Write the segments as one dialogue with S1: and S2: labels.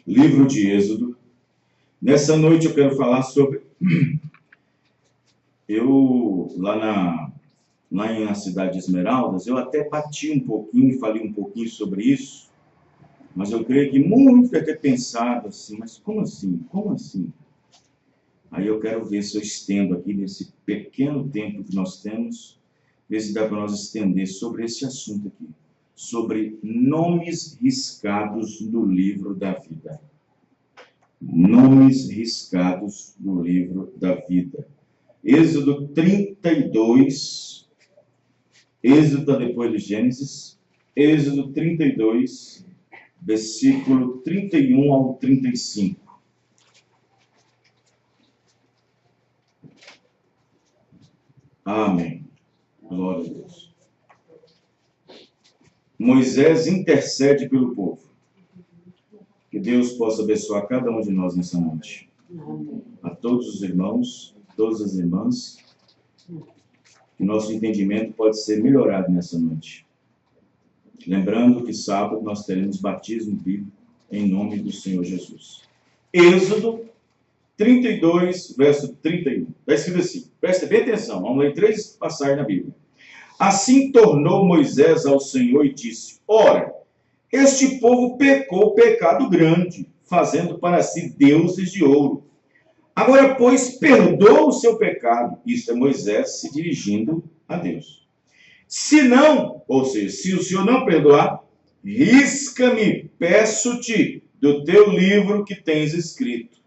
S1: livro de Êxodo. Nessa noite eu quero falar sobre... lá na cidade de Esmeraldas, eu até bati um pouquinho, falei um pouquinho sobre isso, mas eu creio que muitos devem ter pensado assim, mas como assim? Como assim? Aí eu quero ver se eu estendo aqui, nesse pequeno tempo que nós temos, ver se dá para nós estender sobre esse assunto aqui, sobre nomes riscados do livro da vida. Nomes riscados do livro da vida. Êxodo 32, Êxodo está depois de Gênesis, Êxodo 32, versículo 31 ao 35. Amém. Glória a Deus. Moisés intercede pelo povo. Que Deus possa abençoar cada um de nós nessa noite. A todos os irmãos, todas as irmãs, que nosso entendimento pode ser melhorado nessa noite. Lembrando que sábado nós teremos batismo bíblico em nome do Senhor Jesus. Êxodo 32, verso 31. Está escrito assim, presta bem atenção, vamos ler 3 passagens na Bíblia. Assim tornou Moisés ao Senhor e disse: Ora, este povo pecou pecado grande, fazendo para si deuses de ouro. Agora, pois, perdoa o seu pecado. Isso é Moisés se dirigindo a Deus. Se não, ou seja, se o Senhor não perdoar, risca-me, peço-te, do teu livro que tens escrito.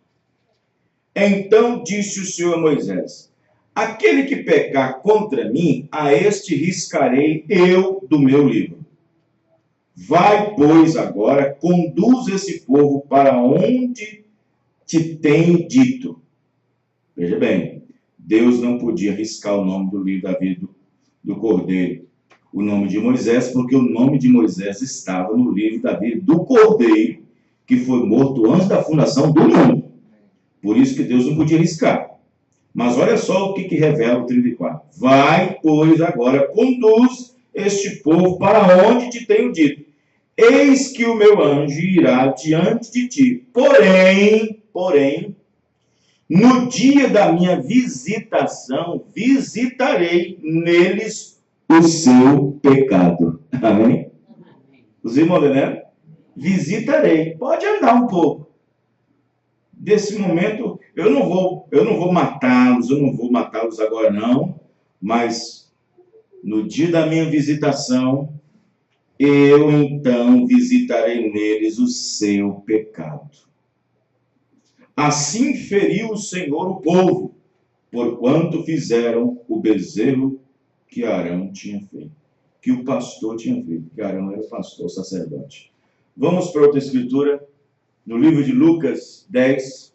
S1: Então disse o Senhor a Moisés: aquele que pecar contra mim, a este riscarei eu do meu livro. Vai, pois, agora, conduz esse povo para onde te tem dito. Veja bem, Deus não podia riscar o nome do livro da vida do Cordeiro, o nome de Moisés, porque o nome de Moisés estava no livro da vida do Cordeiro, que foi morto antes da fundação do mundo. Por isso que Deus não podia riscar. Mas olha só o que revela o 34. Vai, pois, agora, conduz este povo para onde te tenho dito. Eis que o meu anjo irá diante de ti. Porém, no dia da minha visitação, visitarei neles o seu pecado. Amém? Os irmãos, né? Visitarei. Pode andar um pouco. Desse momento, eu não vou matá-los agora não, mas no dia da minha visitação, eu então visitarei neles o seu pecado. Assim feriu o Senhor o povo, porquanto fizeram o bezerro que Arão tinha feito, que o pastor tinha feito, que Arão era o pastor, o sacerdote. Vamos para outra escritura, no livro de Lucas 10.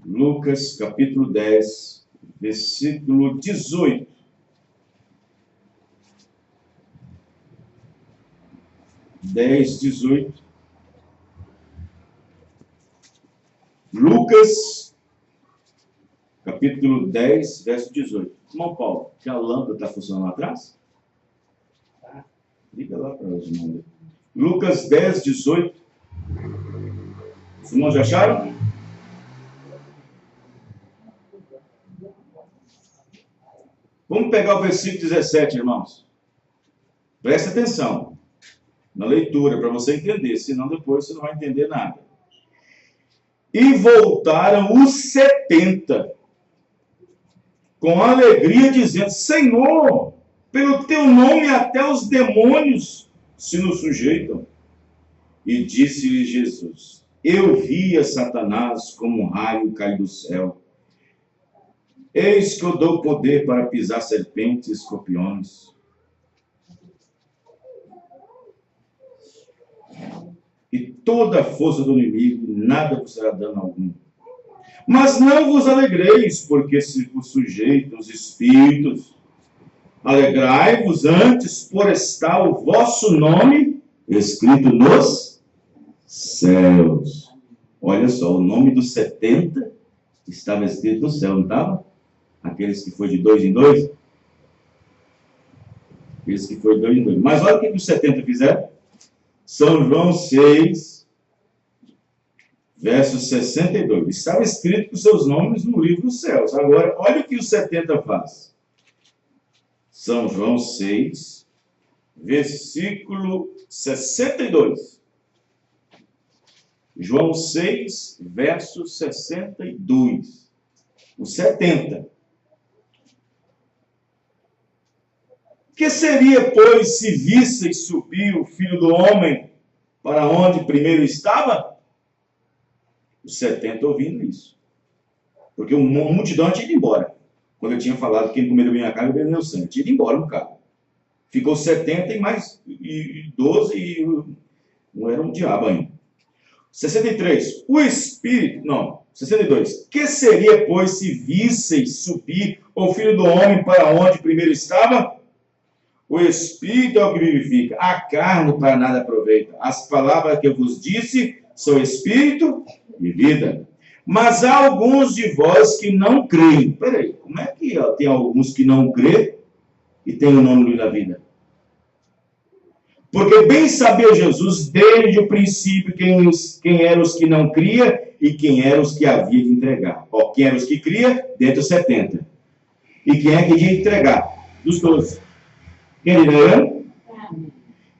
S1: Lucas, capítulo 10, versículo 18. Lucas, capítulo 10, verso 18. Irmão Paulo, que a lâmpada está funcionando lá atrás? Liga lá para os irmãos. Lucas 10, 18. Os irmãos já acharam? Vamos pegar o versículo 17, irmãos. Presta atenção na leitura, para você entender, senão depois você não vai entender nada. E voltaram os 70, com alegria, dizendo: Senhor, pelo teu nome até os demônios se nos sujeitam. E disse-lhe Jesus: eu via Satanás como um raio cair do céu. Eis que eu dou poder para pisar serpentes e escorpiões. E toda a força do inimigo, nada vos será dano algum. Mas não vos alegreis, porque se vos sujeitam os espíritos. Alegrai-vos antes, por estar o vosso nome escrito nos céus. Olha só, o nome dos 70 estava escrito no céu, não estava? Aqueles que foi de 2 em 2. Esse que foi 2 em 2. Mas olha o que os 70 fizeram. São João 6, verso 62. Estava escrito com seus nomes no livro dos céus. Agora, olha o que os 70 faz. São João 6, versículo 62. João 6, verso 62. Os 70. Que seria, pois, se visseis subir o Filho do Homem para onde primeiro estava? Os 70 ouvindo isso. Porque uma multidão tinha ido embora. Quando eu tinha falado que quem comeu da minha carne bebeu meu sangue. Tinha ido embora no carro. Ficou 70 e mais 12 e não era um diabo ainda. 63. O Espírito, não, 62. Que seria, pois, se visseis subir o Filho do Homem para onde primeiro estava? O Espírito é o que vivifica, a carne para nada aproveita. As palavras que eu vos disse são Espírito e vida. Mas há alguns de vós que não creem. Peraí, como é que tem alguns que não creem e tem o nome da vida? Porque bem sabia Jesus desde o princípio quem eram os que não cria e quem eram os que havia de entregar. Ó, quem eram os que cria? Dentro dos 70. E quem é que ia entregar? Dos 12. Quem era?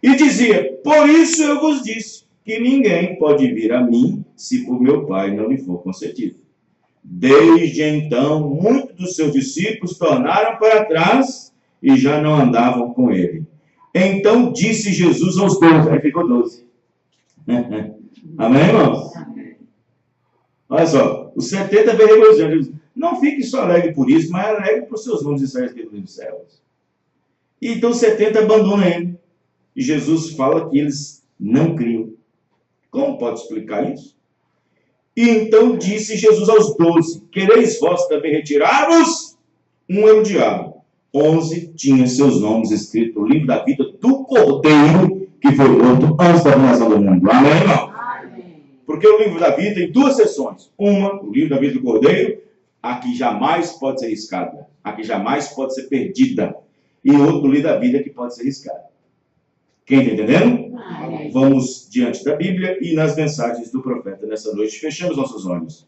S1: E dizia, por isso eu vos disse, que ninguém pode vir a mim, se por meu Pai não lhe for concedido. Desde então, muitos dos seus discípulos tornaram para trás e já não andavam com ele. Então disse Jesus aos 12, aí ficou 12. Amém, irmãos? Olha só, os 70 veio regozijando. Não fique só alegre por isso, mas alegre por seus nomes estarem escritos nos céus. E então 70 abandonam ele. E Jesus fala que eles não criam. Como pode explicar isso? E então disse Jesus aos 12, quereis vós também retirar-vos? Um era o diabo. 11 tinha seus nomes escritos no livro da vida do Cordeiro, que foi morto antes da fundação do mundo. Amém, irmão? Amém. Porque o livro da vida tem 2 seções. Uma, o livro da vida do Cordeiro, a que jamais pode ser riscada, a que jamais pode ser perdida. E outro, o livro da vida, que pode ser riscado. Quem está entendendo? Amém. Vamos diante da Bíblia e nas mensagens do profeta nessa noite. Fechamos nossos olhos.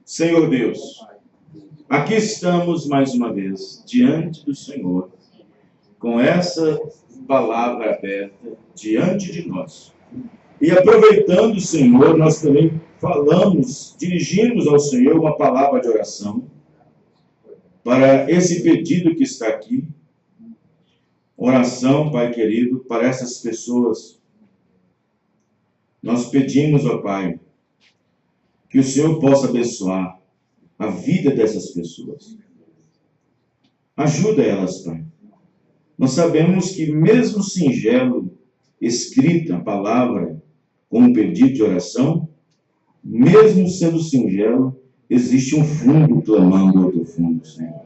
S1: Senhor Deus, aqui estamos mais uma vez diante do Senhor, com essa palavra aberta diante de nós. E aproveitando, Senhor, nós também falamos, dirigimos ao Senhor uma palavra de oração para esse pedido que está aqui. Oração, Pai querido, para essas pessoas. Nós pedimos, ó Pai, que o Senhor possa abençoar a vida dessas pessoas. Ajuda elas, Pai. Nós sabemos que mesmo singelo, escrita a palavra com um pedido de oração, mesmo sendo singelo, existe um fundo clamando outro fundo, Senhor.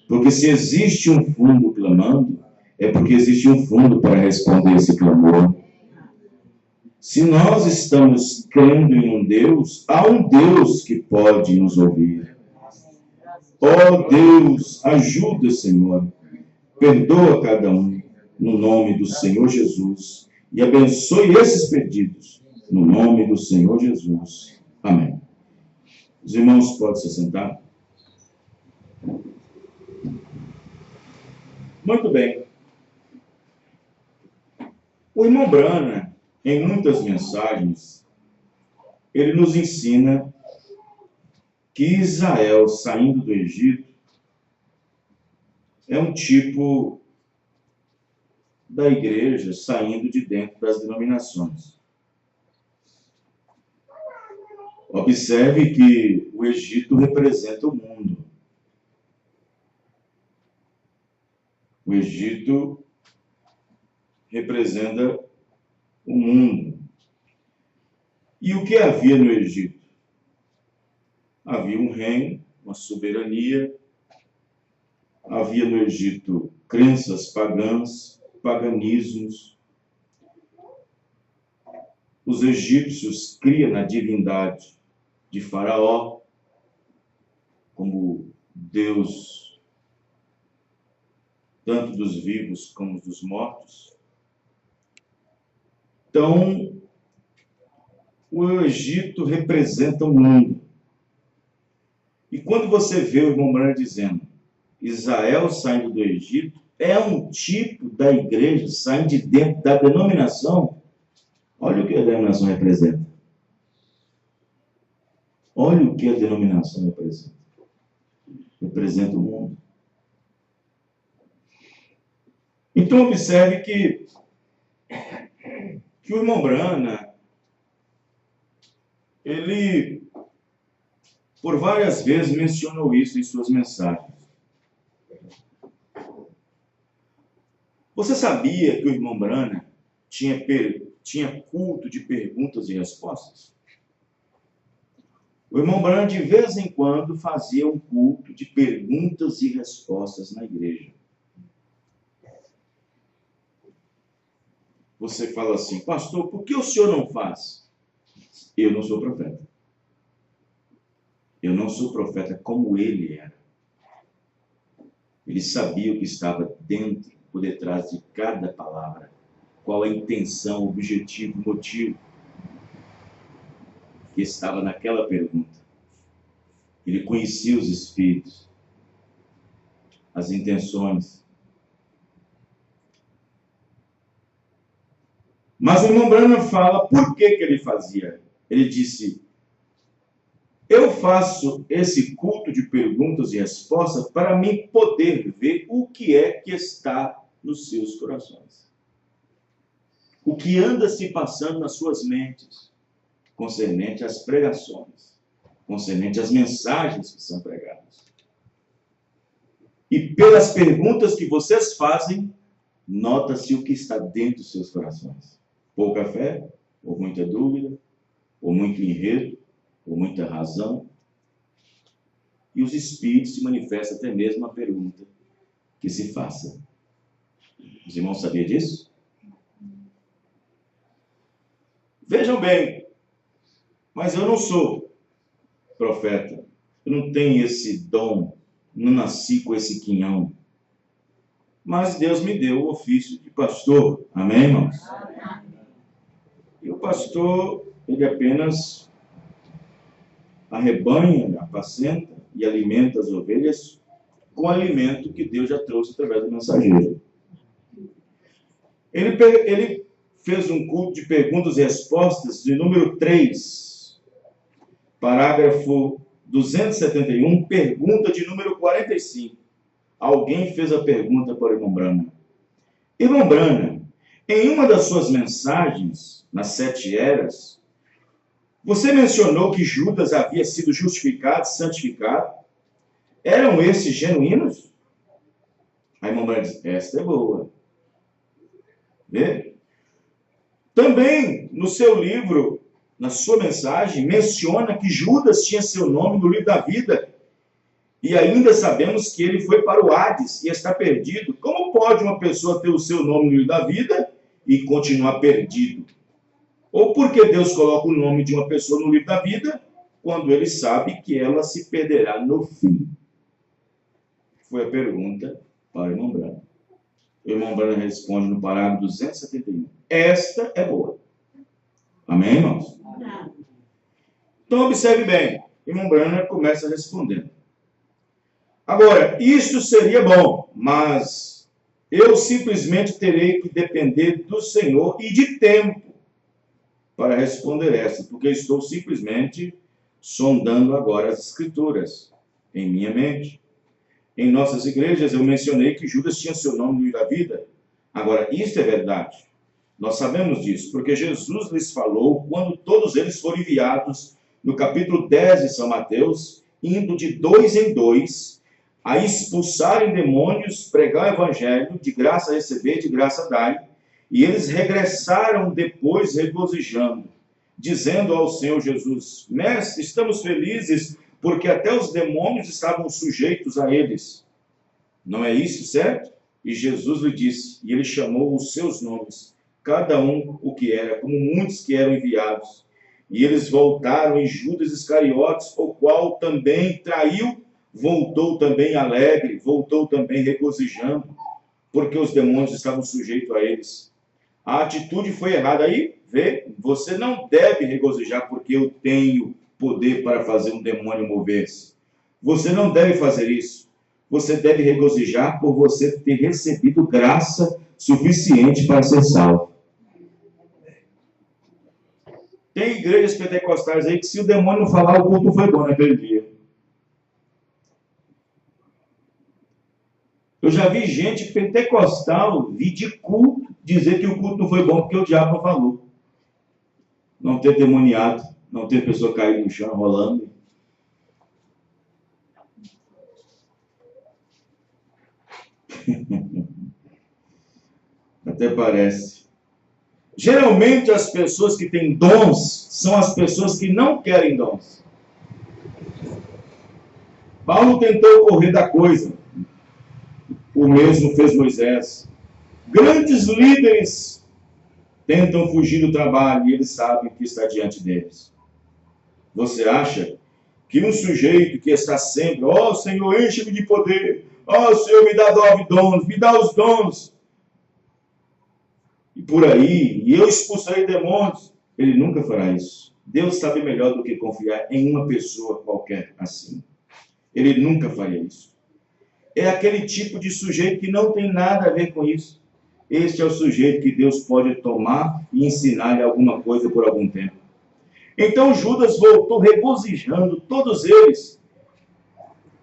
S1: Porque se existe um fundo clamando, é porque existe um fundo para responder esse clamor. Se nós estamos crendo em um Deus, há um Deus que pode nos ouvir. Ó Deus, ajuda, Senhor. Perdoa cada um, no nome do Senhor Jesus. E abençoe esses pedidos, no nome do Senhor Jesus. Amém. Os irmãos podem se sentar? Muito bem. O irmão Branham, em muitas mensagens, ele nos ensina que Israel, saindo do Egito, é um tipo da igreja saindo de dentro das denominações. Observe que o Egito representa o mundo. O Egito representa o mundo. E o que havia no Egito? Havia um reino, uma soberania, havia no Egito crenças pagãs, paganismos. Os egípcios criam na divindade de Faraó como Deus tanto dos vivos como dos mortos. Então, o Egito representa o mundo. E quando você vê o irmão Branham dizendo Israel saindo do Egito, é um tipo da igreja saindo de dentro da denominação. Olha o que a denominação representa. Olha o que a denominação representa. Representa o mundo. Então, observe que o irmão Branham, ele, por várias vezes, mencionou isso em suas mensagens. Você sabia que o irmão Branham tinha culto de perguntas e respostas? O irmão Branham, de vez em quando, fazia um culto de perguntas e respostas na igreja. Você fala assim, pastor, por que o senhor não faz? Eu não sou profeta. Eu não sou profeta como ele era. Ele sabia o que estava dentro, por detrás de cada palavra. Qual a intenção, objetivo, motivo que estava naquela pergunta. Ele conhecia os espíritos, as intenções. Mas o irmão Branham fala por que ele fazia. Ele disse, eu faço esse culto de perguntas e respostas para mim poder ver o que é que está nos seus corações. O que anda se passando nas suas mentes, concernente às pregações, concernente às mensagens que são pregadas. E pelas perguntas que vocês fazem, nota-se o que está dentro dos seus corações. Pouca fé, ou muita dúvida, ou muito enredo, ou muita razão. E os espíritos se manifestam até mesmo a pergunta que se faça. Os irmãos sabiam disso? Vejam bem, mas eu não sou profeta. Eu não tenho esse dom, não nasci com esse quinhão. Mas Deus me deu o ofício de pastor. Amém, irmãos? E o pastor, ele apenas arrebanha, apacenta e alimenta as ovelhas com o alimento que Deus já trouxe através do mensageiro. Ele fez um culto de perguntas e respostas de número 3, parágrafo 271, pergunta de número 45. Alguém fez a pergunta para o irmão Branham. Irmão Branham, em uma das suas mensagens, nas 7 eras, você mencionou que Judas havia sido justificado, santificado. Eram esses genuínos? Aí o irmão Branham diz, esta é boa. Vê? Também, no seu livro, na sua mensagem, menciona que Judas tinha seu nome no livro da vida. E ainda sabemos que ele foi para o Hades e está perdido. Como pode uma pessoa ter o seu nome no livro da vida e continuar perdido? Ou por que Deus coloca o nome de uma pessoa no livro da vida quando ele sabe que ela se perderá no fim? Foi a pergunta para o irmão Branham. O irmão Branham responde no parágrafo 271. Esta é boa. Amém, irmãos? Então, observe bem. O irmão Branham começa respondendo. Agora, isso seria bom, mas eu simplesmente terei que depender do Senhor e de tempo para responder essa, porque estou simplesmente sondando agora as Escrituras em minha mente. Em nossas igrejas eu mencionei que Judas tinha seu nome no livro da vida. Agora, isso é verdade. Nós sabemos disso, porque Jesus lhes falou quando todos eles foram enviados, no capítulo 10 de São Mateus, indo de 2 em 2, a expulsarem demônios, pregar o evangelho, de graça receber, de graça dar. E eles regressaram depois regozijando, dizendo ao Senhor Jesus, Mestre, estamos felizes, porque até os demônios estavam sujeitos a eles. Não é isso, certo? E Jesus lhe disse, e ele chamou os seus nomes, cada um o que era, como muitos que eram enviados. E eles voltaram, e Judas Iscariotes, o qual também traiu, voltou também alegre, voltou também regozijando, porque os demônios estavam sujeitos a eles. A atitude foi errada. Aí, vê, você não deve regozijar porque eu tenho poder para fazer um demônio mover-se. Você não deve fazer isso. Você deve regozijar por você ter recebido graça suficiente para ser salvo. Tem igrejas pentecostais aí que se o demônio não falar, o culto foi bom naquele dia. Eu já vi gente pentecostal vir de culto dizer que o culto não foi bom porque o diabo não falou. Não ter demoniado, não ter pessoa caída no chão, rolando. Até parece. Geralmente as pessoas que têm dons são as pessoas que não querem dons. Paulo tentou correr da coisa. O mesmo fez Moisés. Grandes líderes tentam fugir do trabalho e eles sabem que está diante deles. Você acha que um sujeito que está sempre, ó Senhor, enche-me de poder, ó Senhor, me dá 9 dons, me dá os dons, e por aí, e eu expulsarei demônios, ele nunca fará isso. Deus sabe melhor do que confiar em uma pessoa qualquer assim. Ele nunca faria isso. É aquele tipo de sujeito que não tem nada a ver com isso. Este é o sujeito que Deus pode tomar e ensinar-lhe alguma coisa por algum tempo. Então Judas voltou regozijando, todos eles.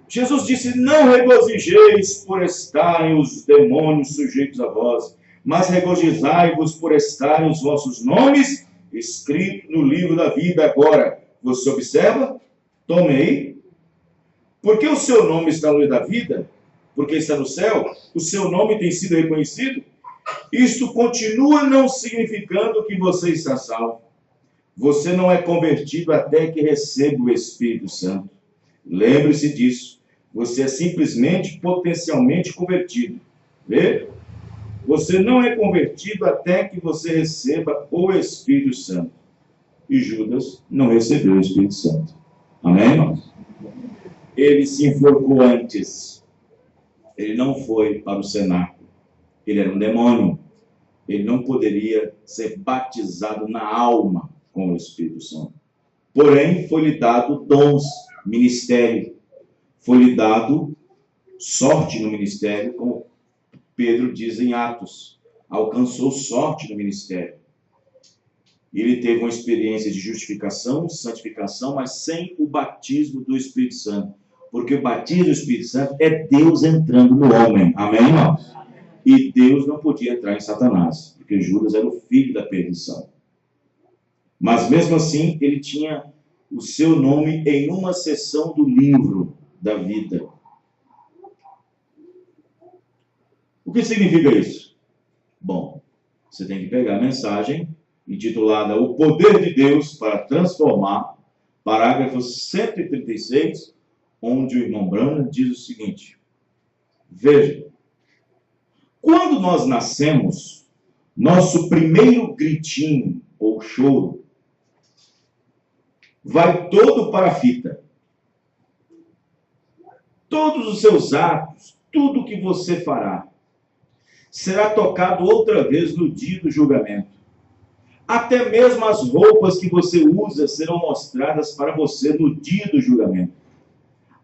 S1: Jesus disse, não regozijeis por estarem os demônios sujeitos a vós, mas regozijai-vos por estarem os vossos nomes escritos no livro da vida agora. Você observa? Tome aí. Porque o seu nome está no livro da vida, porque está no céu, o seu nome tem sido reconhecido, isto continua não significando que você está salvo. Você não é convertido até que receba o Espírito Santo. Lembre-se disso. Você é simplesmente potencialmente convertido. Vê? Você não é convertido até que você receba o Espírito Santo. E Judas não recebeu o Espírito Santo. Amém, irmãos? Ele se enforcou antes. Ele não foi para o cenáculo. Ele era um demônio. Ele não poderia ser batizado na alma com o Espírito Santo. Porém, foi-lhe dado dons, ministério. Foi-lhe dado sorte no ministério, como Pedro diz em Atos. Alcançou sorte no ministério. Ele teve uma experiência de justificação, santificação, mas sem o batismo do Espírito Santo. Porque o batismo do Espírito Santo é Deus entrando no homem. Amém, irmãos? E Deus não podia entrar em Satanás, porque Judas era o filho da perdição. Mas mesmo assim, ele tinha o seu nome em uma seção do livro da vida. O que significa isso? Bom, você tem que pegar a mensagem intitulada O Poder de Deus para Transformar, parágrafo 136, onde o irmão Branham diz o seguinte: veja, quando nós nascemos, nosso primeiro gritinho ou choro vai todo para a fita. Todos os seus atos, tudo que você fará, será tocado outra vez no dia do julgamento. Até mesmo as roupas que você usa serão mostradas para você no dia do julgamento.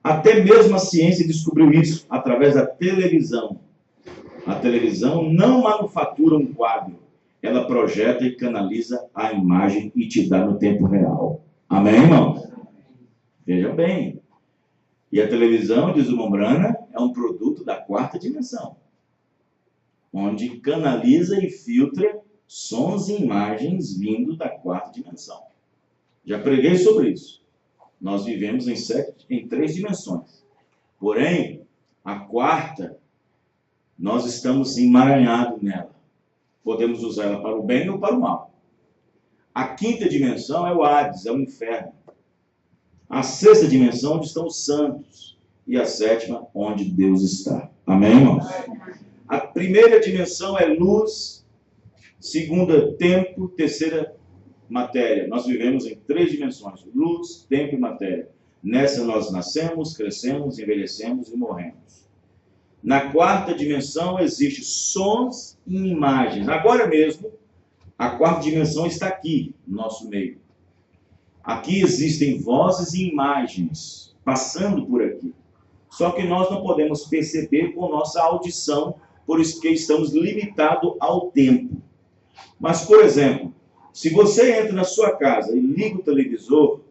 S1: Até mesmo a ciência descobriu isso através da televisão. A televisão não manufatura um quadro. Ela projeta e canaliza a imagem e te dá no tempo real. Amém, irmãos? Veja bem. E a televisão, diz o Mombrana, é um produto da 4ª dimensão, onde canaliza e filtra sons e imagens vindo da 4ª dimensão. Já preguei sobre isso. Nós vivemos em 3 dimensões. Porém, a 4ª, nós estamos emaranhados nela. Podemos usar ela para o bem ou para o mal. A 5ª dimensão é o Hades, é o inferno. A 6ª dimensão, onde estão os santos. E a 7ª, onde Deus está. Amém, irmãos? A 1ª dimensão é luz, 2ª, tempo, 3ª, matéria. Nós vivemos em 3 dimensões: luz, tempo e matéria. Nessa nós nascemos, crescemos, envelhecemos e morremos. Na quarta dimensão existem sons e imagens. Agora mesmo, a quarta dimensão está aqui, no nosso meio. Aqui existem vozes e imagens passando por aqui. Só que nós não podemos perceber com nossa audição, por isso que estamos limitados ao tempo. Mas, por exemplo, se você entra na sua casa e liga o televisor,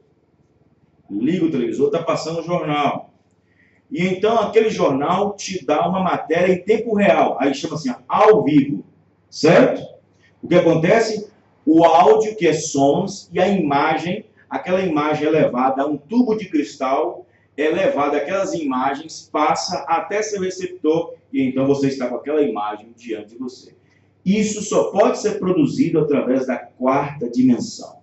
S1: está passando um jornal. E então aquele jornal te dá uma matéria em tempo real. Aí chama assim, ao vivo. Certo? O que acontece? O áudio, que é sons, e a imagem, aquela imagem é levada a um tubo de cristal, é levada aquelas imagens, passa até seu receptor, e então você está com aquela imagem diante de você. Isso só pode ser produzido através da quarta dimensão.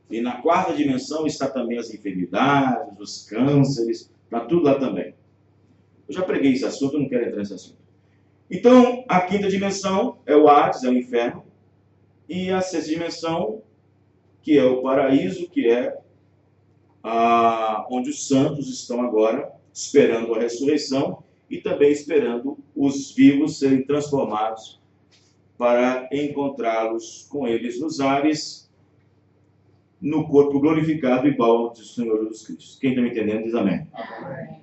S1: E na quarta dimensão está também as enfermidades, os cânceres, está tudo lá também. Eu já preguei esse assunto, eu não quero entrar nesse assunto. Então, a quinta dimensão é o Hades, é o inferno. E a sexta dimensão, que é o paraíso, que é onde os santos estão agora, esperando a ressurreição e também esperando os vivos serem transformados para encontrá-los com eles nos ares, no corpo glorificado, igual ao do Senhor Jesus Cristo. Quem está me entendendo, diz amém. Amém.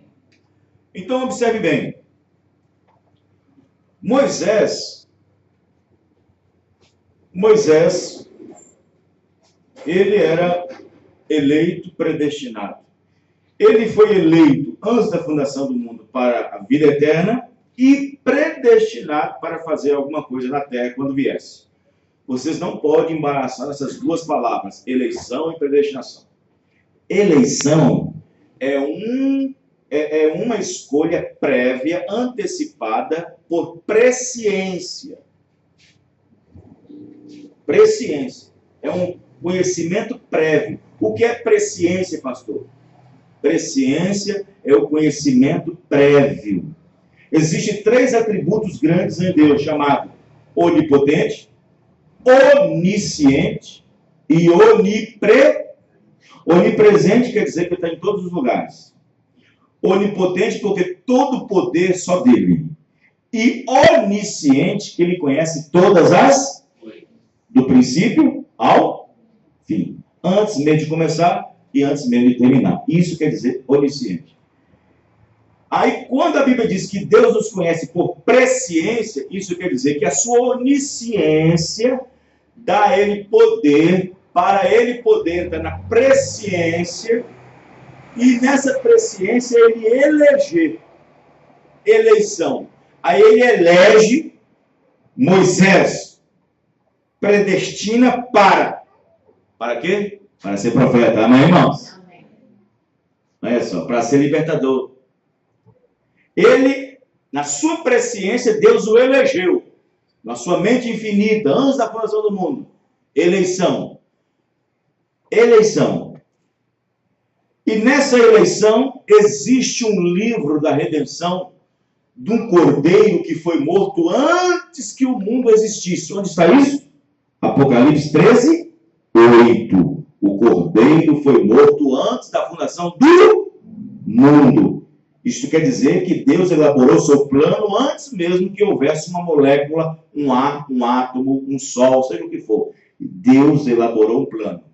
S1: Então, observe bem. Moisés, ele era eleito, predestinado. Ele foi eleito antes da fundação do mundo para a vida eterna e predestinado para fazer alguma coisa na terra quando viesse. Vocês não podem embaraçar essas duas palavras, eleição e predestinação. Eleição é uma escolha prévia, antecipada por presciência. Presciência é um conhecimento prévio. O que é presciência, pastor? Presciência é o conhecimento prévio. Existem 3 atributos grandes em Deus, chamado onipotente, onisciente e onipresente, quer dizer que ele está em todos os lugares. Onipotente, porque todo poder só dele. E onisciente, que ele conhece todas as, do princípio ao fim. Antes mesmo de começar e antes mesmo de terminar. Isso quer dizer onisciente. Aí, quando a Bíblia diz que Deus nos conhece por presciência, isso quer dizer que a sua onisciência dá a ele poder, para ele poder estar na presciência, e nessa presciência ele eleger. Eleição. Aí ele elege Moisés, predestina para quê? Para ser profeta. Amém, irmãos? Amém. Olha só, para ser libertador. Ele, na sua presciência, Deus o elegeu. Na sua mente infinita, antes da fundação do mundo. Eleição. Eleição. E nessa eleição, existe um livro da redenção de um cordeiro que foi morto antes que o mundo existisse. Onde está isso? Apocalipse 13, 8. O cordeiro foi morto antes da fundação do mundo. Isto quer dizer que Deus elaborou seu plano antes mesmo que houvesse uma molécula, um átomo, um sol, seja o que for. Deus elaborou um plano.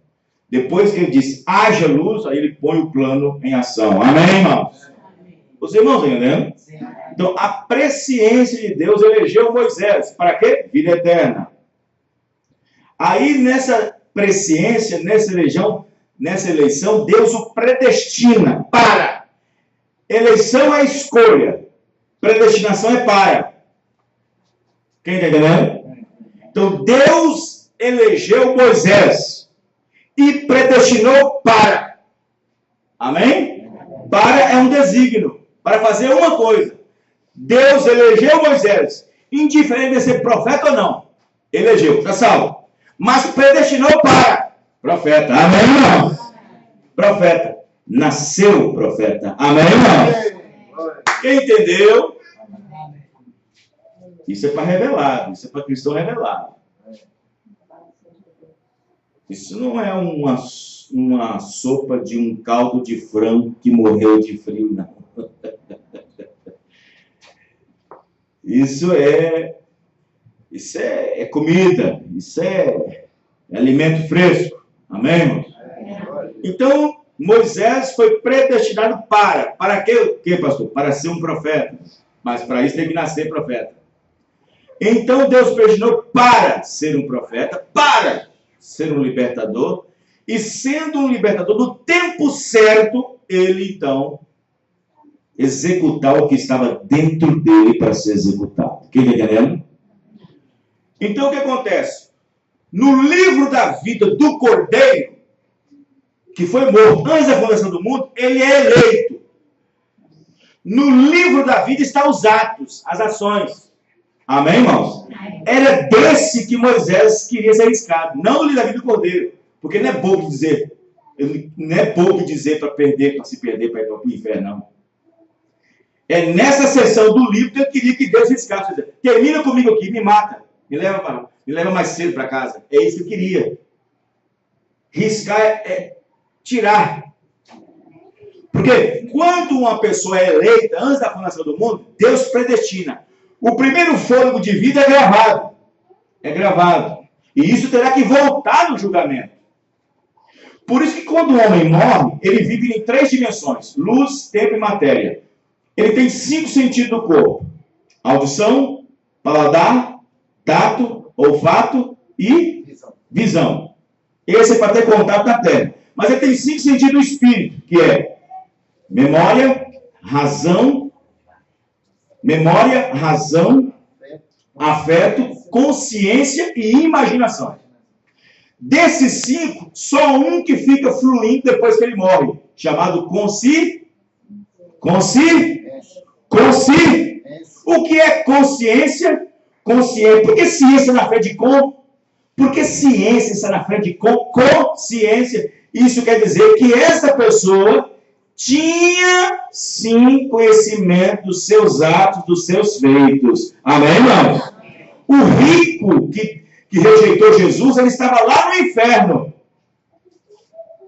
S1: Depois que ele disse, haja luz, aí ele põe o plano em ação. Amém, irmãos? Amém. Os irmãos estão entendendo? Sim. Então, a presciência de Deus elegeu Moisés. Para quê? Vida eterna. Aí, nessa presciência, nessa eleição, Deus o predestina para. Eleição é escolha. Predestinação é para. Quem está entendendo? Então, Deus elegeu Moisés e predestinou para. Amém? Para é um desígnio. Para fazer uma coisa. Deus elegeu Moisés. Indiferente de ser profeta ou não. Elegeu. Está salvo. Mas predestinou para. Profeta. Amém, irmão? Profeta. Nasceu profeta. Amém, irmão? Quem entendeu? Isso é para revelado. Isso é para cristão revelado. Isso não é uma sopa de um caldo de frango que morreu de frio, não. Isso é comida, isso é alimento fresco. Amém, irmãos? Então, Moisés foi predestinado para quê, pastor? Para ser um profeta. Mas para isso tem que nascer profeta. Então, Deus predestinou para ser um profeta, para ser um libertador. E sendo um libertador, no tempo certo, ele então executar o que estava dentro dele para ser executado. Quem está entendendo? Então, o que acontece? No livro da vida do Cordeiro, que foi morto antes da fundação do mundo, ele é eleito. No livro da vida estão os atos, as ações. Amém, irmãos? Era desse que Moisés queria ser riscado, não no livro da vida do Cordeiro. Porque não é pouco dizer, para perder, para se perder, para ir para o inferno, não. É nessa sessão do livro que eu queria que Deus riscasse. Termina comigo aqui, me mata, me leva mais cedo para casa. É isso que eu queria. Riscar é tirar. Porque quando uma pessoa é eleita antes da fundação do mundo, Deus predestina. O primeiro fôlego de vida é gravado. É gravado. E isso terá que voltar no julgamento. Por isso que quando o homem morre, ele vive em 3 dimensões: luz, tempo e matéria. Ele tem 5 sentidos do corpo: audição, paladar, tato, olfato e visão. Esse é para ter contato na terra. Mas ele tem 5 sentidos do espírito, que é memória, razão, afeto, consciência e imaginação. Desses 5, só um que fica fluindo depois que ele morre, chamado consciência. O que é consciência? Consciência. Por que ciência na frente de com? Porque ciência está na frente de consciência. Isso quer dizer que essa pessoa tinha, sim, conhecimento dos seus atos, dos seus feitos. Amém, irmãos? O rico que rejeitou Jesus, ele estava lá no inferno.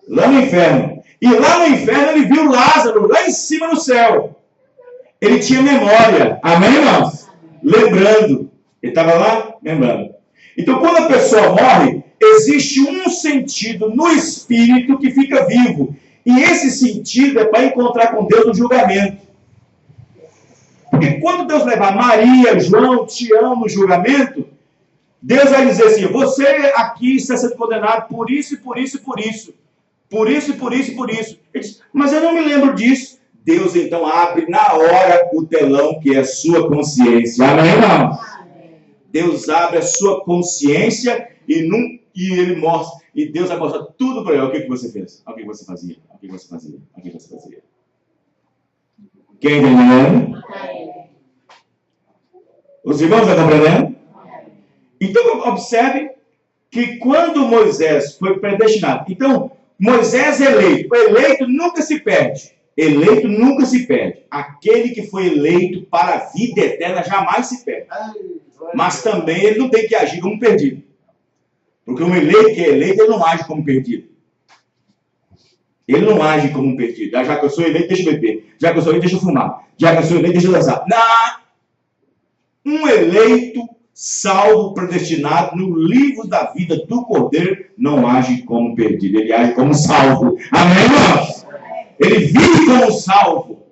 S1: Lá no inferno. E lá no inferno ele viu Lázaro, lá em cima no céu. Ele tinha memória. Amém, irmãos? Lembrando. Ele estava lá, lembrando. Então, quando a pessoa morre, existe um sentido no espírito que fica vivo. E esse sentido é para encontrar com Deus no julgamento. Porque quando Deus levar Maria, João, Tião no julgamento, Deus vai dizer assim: você aqui está sendo condenado por isso e por isso e por isso. Por isso e por isso e por isso. Ele diz: mas eu não me lembro disso. Deus então abre na hora o telão que é a sua consciência. Amém, irmão? Deus abre a sua consciência e ele mostra. E Deus vai mostrar tudo para ele. O que você fez? O que você fazia? O que você fazia? O que você fazia? Quem está entendendo? Os irmãos estão compreendendo? Então, observe que quando Moisés foi predestinado. Então, Moisés eleito. O eleito nunca se perde. Eleito nunca se perde. Aquele que foi eleito para a vida eterna jamais se perde. Mas também ele não tem que agir como perdido. Porque um eleito que é eleito, ele não age como perdido. Ele não age como um perdido. Já que eu sou eleito, deixa eu beber. Já que eu sou eleito, deixa eu fumar. Já que eu sou eleito, deixa eu dançar. Não. Um eleito, salvo, predestinado, no livro da vida do Cordeiro, não age como perdido. Ele age como salvo. Amém, irmãos? Ele vive como um salvo.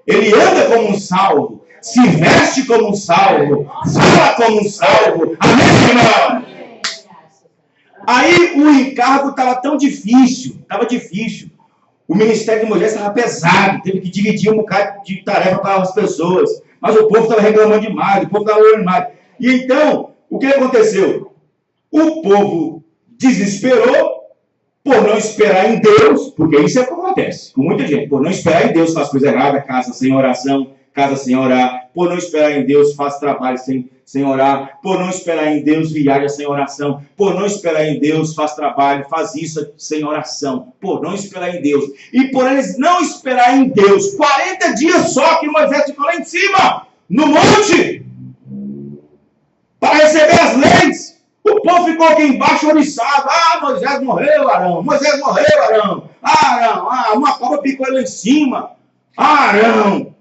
S1: Ele anda como um salvo. Se veste como um salvo. Fala como um salvo. Amém, irmão? Aí o encargo estava tão difícil. Estava difícil. O ministério de Moisés estava pesado. Teve que dividir um bocado de tarefa para as pessoas. Mas o povo estava reclamando demais. O povo estava orando demais. E então, o que aconteceu? O povo desesperou por não esperar em Deus, porque isso é o que acontece com muita gente. Por não esperar em Deus, faz coisa errada, casa sem oração, casa sem orar. Por não esperar em Deus, faz trabalho sem orar. Por não esperar em Deus, viaja sem oração. Por não esperar em Deus, faz trabalho, faz isso sem oração. Por não esperar em Deus. E por eles não esperar em Deus, 40 dias só que Moisés ficou lá em cima, no monte, para receber as leis. O povo ficou aqui embaixo oriçado. Moisés morreu, Arão. Moisés morreu, Arão. Arão, uma cobra picou ele lá em cima. Arão.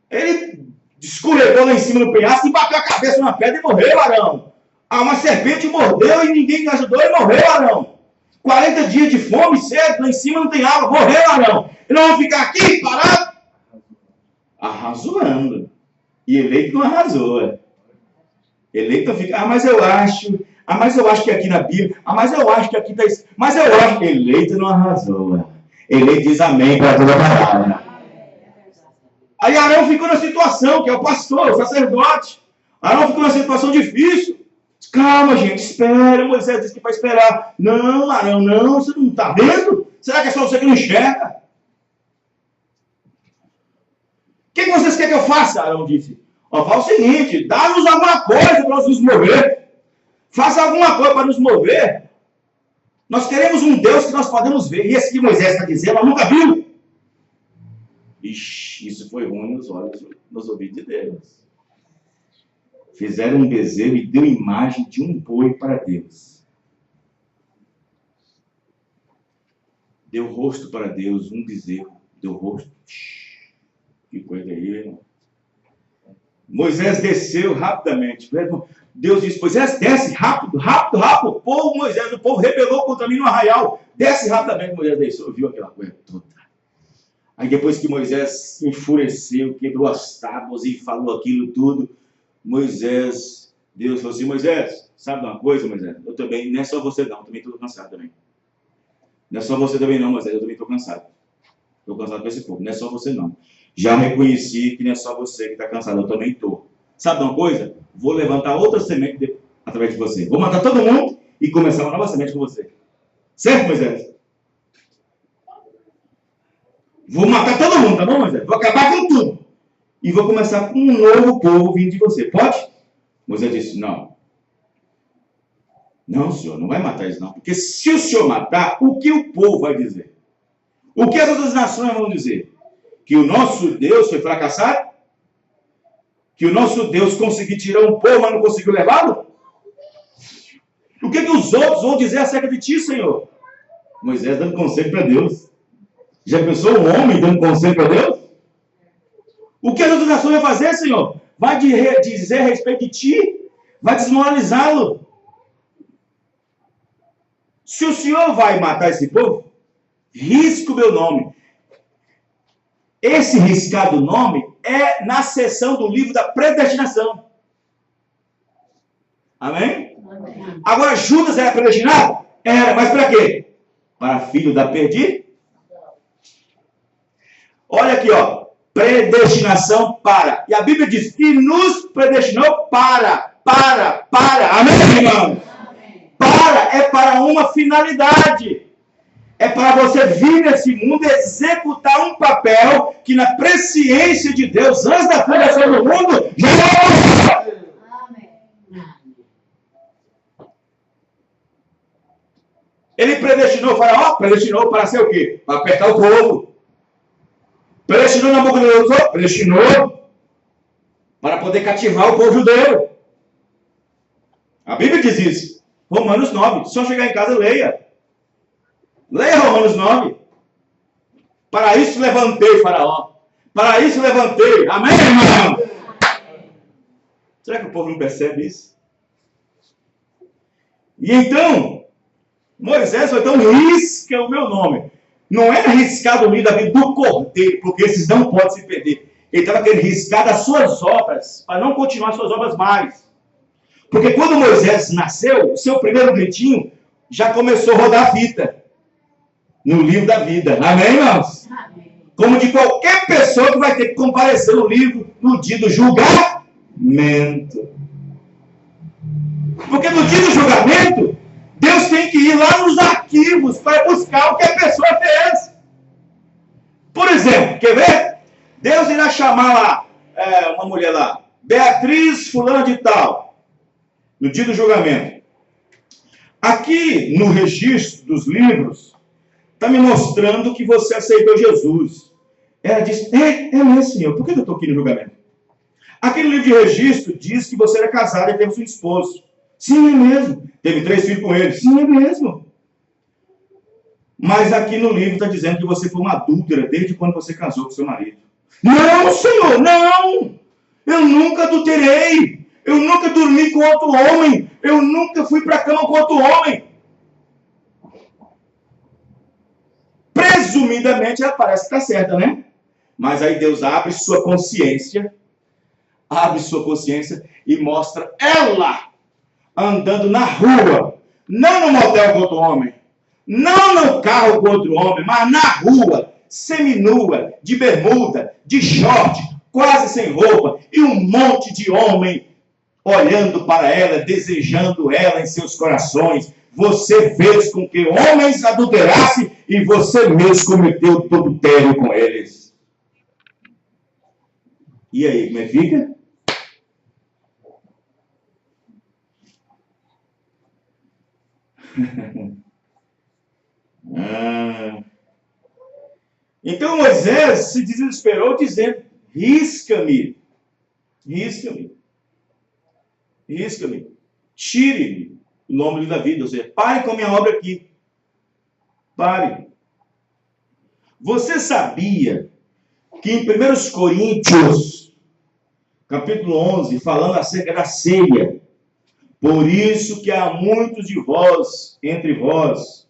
S1: Ele escorregou lá em cima do penhasco e bateu a cabeça numa pedra e morreu, Arão. Uma serpente mordeu e ninguém ajudou e morreu, Arão. 40 dias de fome, sede, lá em cima não tem água, morreu, Arão. E nós vamos ficar aqui, parado? Arrazoando. E eleito não arrasou. Eleito fica, mas eu acho que aqui na Bíblia, mas eu acho que aqui está isso, mas eu acho que eleito não arrasou. Eleito diz amém para toda a palavra. Aí Arão ficou na situação, que é o pastor, o sacerdote. Arão ficou na situação difícil. Calma, gente, espera. Moisés disse que para esperar. Não, Arão, não, você não está vendo? Será que é só você que não enxerga? O que vocês querem que eu faça? Arão disse. Fala o seguinte, dá-nos alguma coisa para nós nos mover. Faça alguma coisa para nos mover. Nós queremos um Deus que nós podemos ver. E esse que Moisés está dizendo, nós nunca viu. Ixi, isso foi ruim nos olhos, nos ouvidos de Deus. Fizeram um bezerro e deu imagem de um boi para Deus. Deu rosto para Deus, um bezerro. Deu rosto. Que coisa aí, irmão. Moisés desceu rapidamente. Deus disse, Moisés, desce rápido, rápido, rápido. O povo rebelou contra mim no arraial. Desce rapidamente. Moisés desceu, viu aquela coisa toda. Aí depois que Moisés enfureceu, quebrou as tábuas e falou aquilo tudo, Deus falou assim, Moisés, sabe de uma coisa, Moisés? Eu também, não é só você não, eu também estou cansado também. Não é só você também não, Moisés, eu também estou cansado. Estou cansado com esse povo, não é só você não. Já reconheci que não é só você que está cansado, eu também estou. Sabe de uma coisa? Vou levantar outra semente através de você. Vou matar todo mundo e começar uma nova semente com você. Certo, Moisés? Vou matar todo mundo, tá bom, Moisés? Vou acabar com tudo. E vou começar com um novo povo vindo de você. Pode? Moisés disse, não. Não, senhor, não vai matar eles não. Porque se o senhor matar, o que o povo vai dizer? O que as outras nações vão dizer? Que o nosso Deus foi fracassado? Que o nosso Deus conseguiu tirar um povo, mas não conseguiu levá-lo? O que os outros vão dizer acerca de ti, Senhor? Moisés dando conselho para Deus. Já pensou um homem dando conselho para Deus? O que as outras nações vão fazer, Senhor? Vai dizer a respeito de ti? Vai desmoralizá-lo? Se o Senhor vai matar esse povo, risca o meu nome. Esse riscado nome é na seção do livro da predestinação. Amém? Amém. Agora, Judas era predestinado? Era, mas para quê? Para filho da perdição. Olha aqui, ó. Predestinação para. E a Bíblia diz que nos predestinou para. Amém, irmão? Amém. Para uma finalidade. É para você vir nesse mundo e executar um papel que na presciência de Deus, antes da fundação do mundo, já é. Amém. Ele predestinou o Faraó? Predestinou para ser o quê? Para apertar o povo. Predestinou Nabucodonosor? Predestinou para poder cativar o povo judeu. A Bíblia diz isso. Romanos 9. Só chegar em casa, leia. Leia Romanos 9. Para isso levantei, Faraó. Para isso levantei. Amém, irmão? Será que o povo não percebe isso? E então, Moisés foi então risca o meu nome. Não é riscado o livro da vida do Cordeiro, porque esses não podem se perder. Ele estava querendo riscar das suas obras, para não continuar suas obras mais. Porque quando Moisés nasceu, o seu primeiro gritinho já começou a rodar a fita no livro da vida. Amém, irmãos? Amém. Como de qualquer pessoa que vai ter que comparecer no livro no dia do julgamento. Porque no dia do julgamento, Deus tem que ir lá nos arquivos para buscar o que a pessoa fez. Por exemplo, quer ver? Deus irá chamar lá, uma mulher lá, Beatriz fulana de tal, no dia do julgamento. Aqui no registro dos livros, está me mostrando que você aceitou Jesus. Ela disse, é mesmo, Senhor, por que eu estou aqui no julgamento? Aqui no livro de registro diz que você era casado e teve seu esposo. Sim, é mesmo. Teve 3 filhos com ele. Sim, é mesmo. Mas aqui no livro está dizendo que você foi uma adúltera desde quando você casou com seu marido. Não, Senhor, não! Eu nunca adulterei. Eu nunca dormi com outro homem. Eu nunca fui para a cama com outro homem. Presumidamente, ela parece que está certa, né? Mas aí Deus abre sua consciência e mostra ela andando na rua, não no motel com outro homem, não no carro com outro homem, mas na rua, seminua, de bermuda, de short, quase sem roupa, e um monte de homem olhando para ela, desejando ela em seus corações. Você fez com que homens adulterassem e você mesmo cometeu adultério com eles. E aí, como é que fica? Então Moisés se desesperou dizendo: risca-me, tire-me o nome da vida, ou seja, pare com a minha obra aqui, pare. Você sabia que em 1 Coríntios, capítulo 11, falando acerca da ceia, por isso que há muitos de vós, entre vós,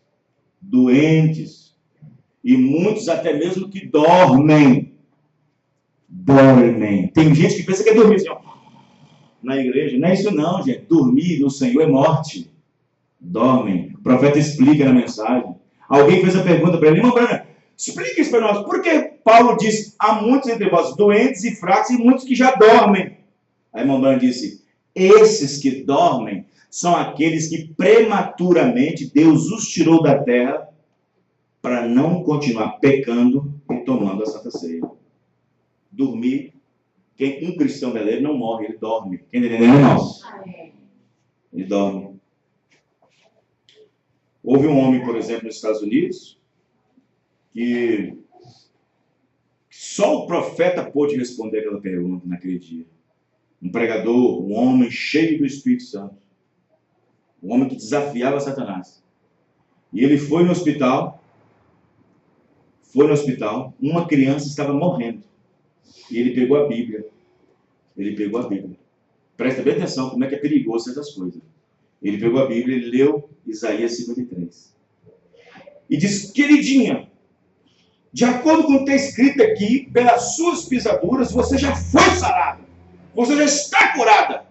S1: doentes, e muitos até mesmo que dormem. Tem gente que pensa que é dormir assim, ó, na igreja. Não é isso não, gente. Dormir no Senhor é morte. Dormem. O profeta explica na mensagem. Alguém fez a pergunta para ele: irmão Brana, explica isso para nós. Por que Paulo diz: há muitos entre vós doentes e fracos e muitos que já dormem? Aí irmão Brana disse: esses que dormem são aqueles que prematuramente Deus os tirou da terra para não continuar pecando e tomando a Santa Ceia. Dormir. Um cristão verdadeiro não morre, ele dorme. Quem está entendendo, irmãos? Ele dorme. Houve um homem, por exemplo, nos Estados Unidos, que só o profeta pôde responder aquela pergunta naquele dia. Um pregador, um homem cheio do Espírito Santo. Um homem que desafiava Satanás. E ele foi no hospital, uma criança estava morrendo. E ele pegou a Bíblia. Presta bem atenção como é que é perigoso essas coisas. Ele pegou a Bíblia e leu Isaías 53. E disse: queridinha, de acordo com o que está escrito aqui, pelas suas pisaduras, você já foi sarada. Você já está curada.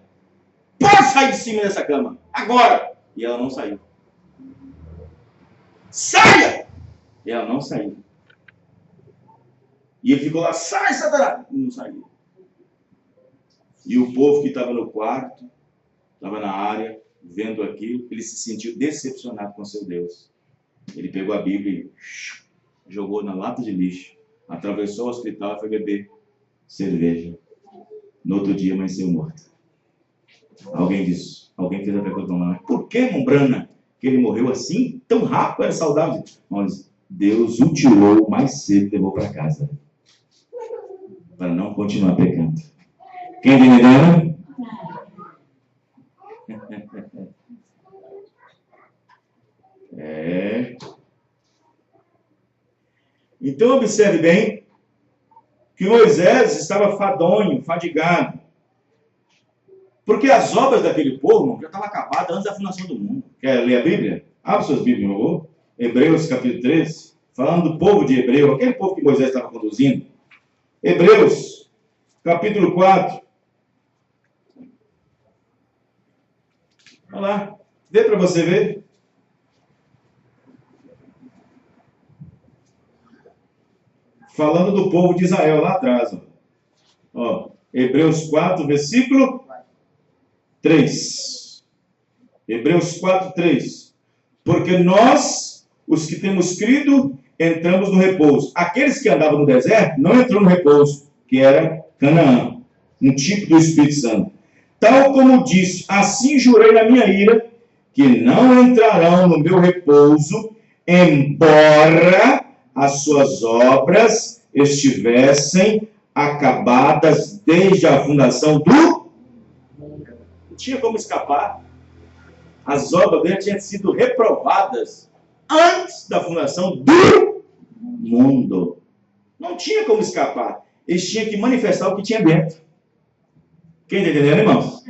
S1: Pode sair de cima dessa cama. Agora. E ela não saiu. Saia! E ela não saiu. E ele ficou lá: sai, Satanás! E não saiu. E o povo que estava no quarto, estava na área, vendo aquilo, ele se sentiu decepcionado com seu Deus. Ele pegou a Bíblia e jogou na lata de lixo, atravessou o hospital e foi beber cerveja. No outro dia amanheceu morto. Alguém fez a pergunta para mim: por que, irmão Brana, que ele morreu assim, tão rápido, era saudável? Mas Deus o tirou mais cedo e levou para casa, para não continuar pecando. Quem entendeu? Então observe bem que Moisés estava fadonho, fadigado, porque as obras daquele povo já estavam acabadas antes da fundação do mundo. Quer ler a Bíblia? Abre suas Bíblias, por favor. Hebreus capítulo 13, falando do povo de Hebreu, aquele povo que Moisés estava conduzindo. Hebreus capítulo 4. Olha lá, vê para você ver. Falando do povo de Israel lá atrás. Ó, Hebreus 4, versículo 3. Hebreus 4, 3. Porque nós, os que temos crido, entramos no repouso. Aqueles que andavam no deserto não entrou no repouso, que era Canaã, um tipo do Espírito Santo. Tal como disse: assim jurei na minha ira, que não entrarão no meu repouso, embora as suas obras estivessem acabadas desde a fundação do mundo. Não tinha como escapar. As obras dele tinham sido reprovadas antes da fundação do mundo. Não tinha como escapar. Eles tinham que manifestar o que tinha dentro. Quem está entendendo, irmãos?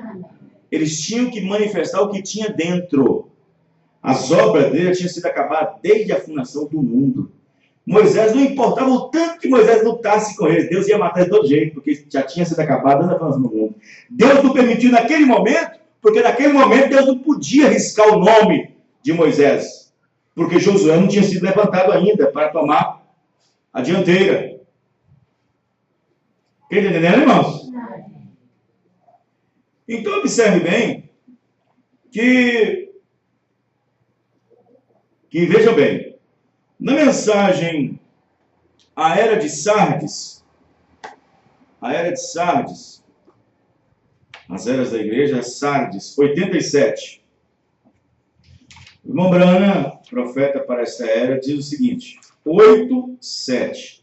S1: Eles tinham que manifestar o que tinha dentro. As obras dele tinham sido acabadas desde a fundação do mundo. Moisés não importava o tanto que Moisés lutasse com eles. Deus ia matar de todo jeito, porque já tinha sido acabado desde a fundação do mundo. Deus não permitiu naquele momento, porque naquele momento Deus não podia arriscar o nome de Moisés. Porque Josué não tinha sido levantado ainda para tomar a dianteira. Quem está entendendo, irmãos? Então observe bem que vejam bem, na mensagem a era de Sardes, as eras da igreja, Sardes, 87. O irmão Branham, profeta para essa era, diz o seguinte, 8:7.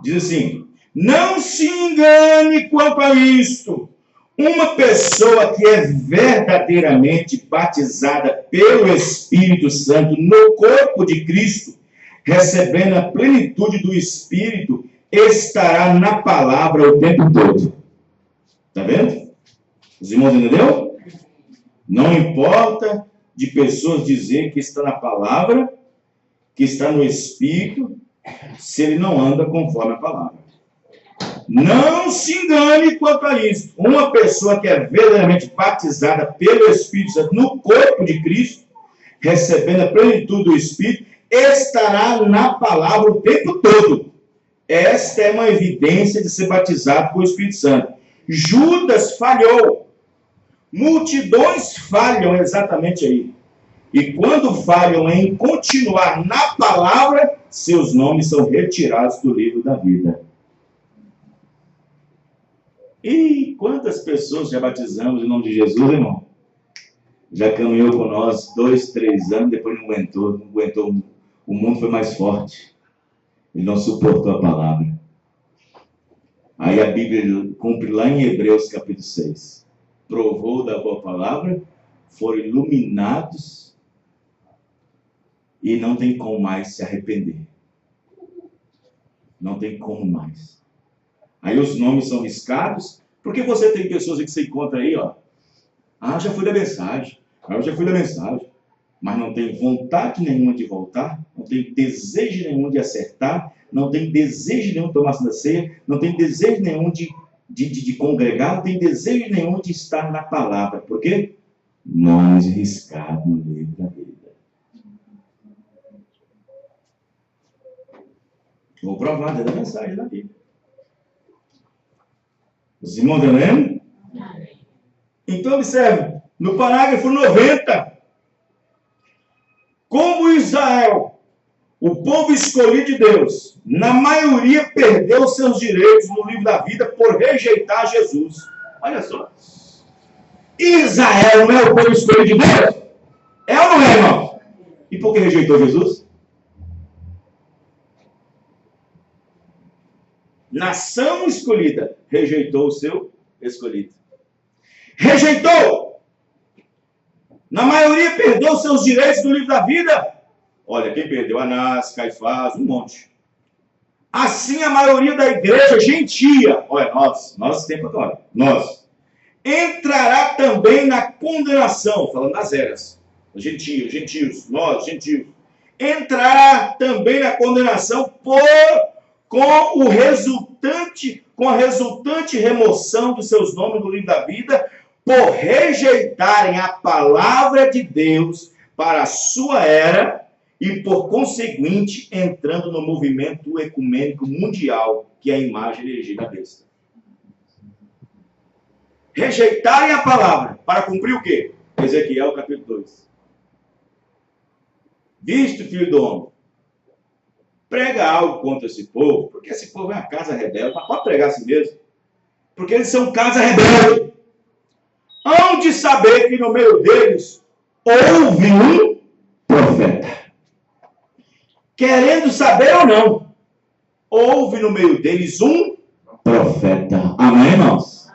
S1: Diz assim, não se engane quanto a isto. Uma pessoa que é verdadeiramente batizada pelo Espírito Santo no corpo de Cristo, recebendo a plenitude do Espírito, estará na palavra o tempo todo. Está vendo? Os irmãos entenderam? Não importa de pessoas dizer que está na palavra, que está no Espírito, se ele não anda conforme a palavra. Não se engane quanto a isso. Uma pessoa que é verdadeiramente batizada pelo Espírito Santo no corpo de Cristo, recebendo a plenitude do Espírito, estará na palavra o tempo todo. Esta é uma evidência de ser batizado com o Espírito Santo. Judas falhou. Multidões falham exatamente aí. E quando falham em continuar na palavra, seus nomes são retirados do livro da vida. E quantas pessoas já batizamos em nome de Jesus, irmão? Já caminhou com nós 2, 3 anos, depois não aguentou, o mundo foi mais forte. Ele não suportou a palavra. Aí a Bíblia cumpre lá em Hebreus capítulo 6. Provou da boa palavra, foram iluminados e não tem como mais se arrepender. Não tem como mais. Aí os nomes são riscados, porque você tem pessoas que você encontra aí, ó. Ah, já fui da mensagem. Eu já fui da mensagem. Mas não tem vontade nenhuma de voltar, não tem desejo nenhum de acertar, não tem desejo nenhum de tomar da ceia, não tem desejo nenhum de congregar, não tem desejo nenhum de estar na palavra. Por quê? Nomes riscados no livro da vida. Vou provar da mensagem da Bíblia. Os irmãos estão lendo? Então, observe, no parágrafo 90, como Israel, o povo escolhido de Deus, na maioria perdeu seus direitos no livro da vida por rejeitar Jesus. Olha só. Israel não é o povo escolhido de Deus? É ou não é, irmão? E por que rejeitou Jesus? Nação escolhida rejeitou o seu escolhido. Rejeitou. Na maioria perdeu seus direitos no livro da vida. Olha, quem perdeu? Anás, Caifás, um monte. Assim a maioria da igreja gentia, olha, nós tempo agora, nós, entrará também na condenação, falando das eras, gentios, nós, gentios, entrará também na condenação com a resultante remoção dos seus nomes do livro da vida, por rejeitarem a palavra de Deus para a sua era e, por conseguinte, entrando no movimento ecumênico mundial, que é a imagem erigida da besta. Rejeitarem a palavra para cumprir o quê? Ezequiel capítulo 2. Visto, filho do homem, prega algo contra esse povo, porque esse povo é uma casa rebelde, mas pode pregar assim mesmo, porque eles são casa rebelde. Hão de saber que no meio deles houve um profeta. Querendo saber ou não, houve no meio deles um profeta. Amém, irmãos?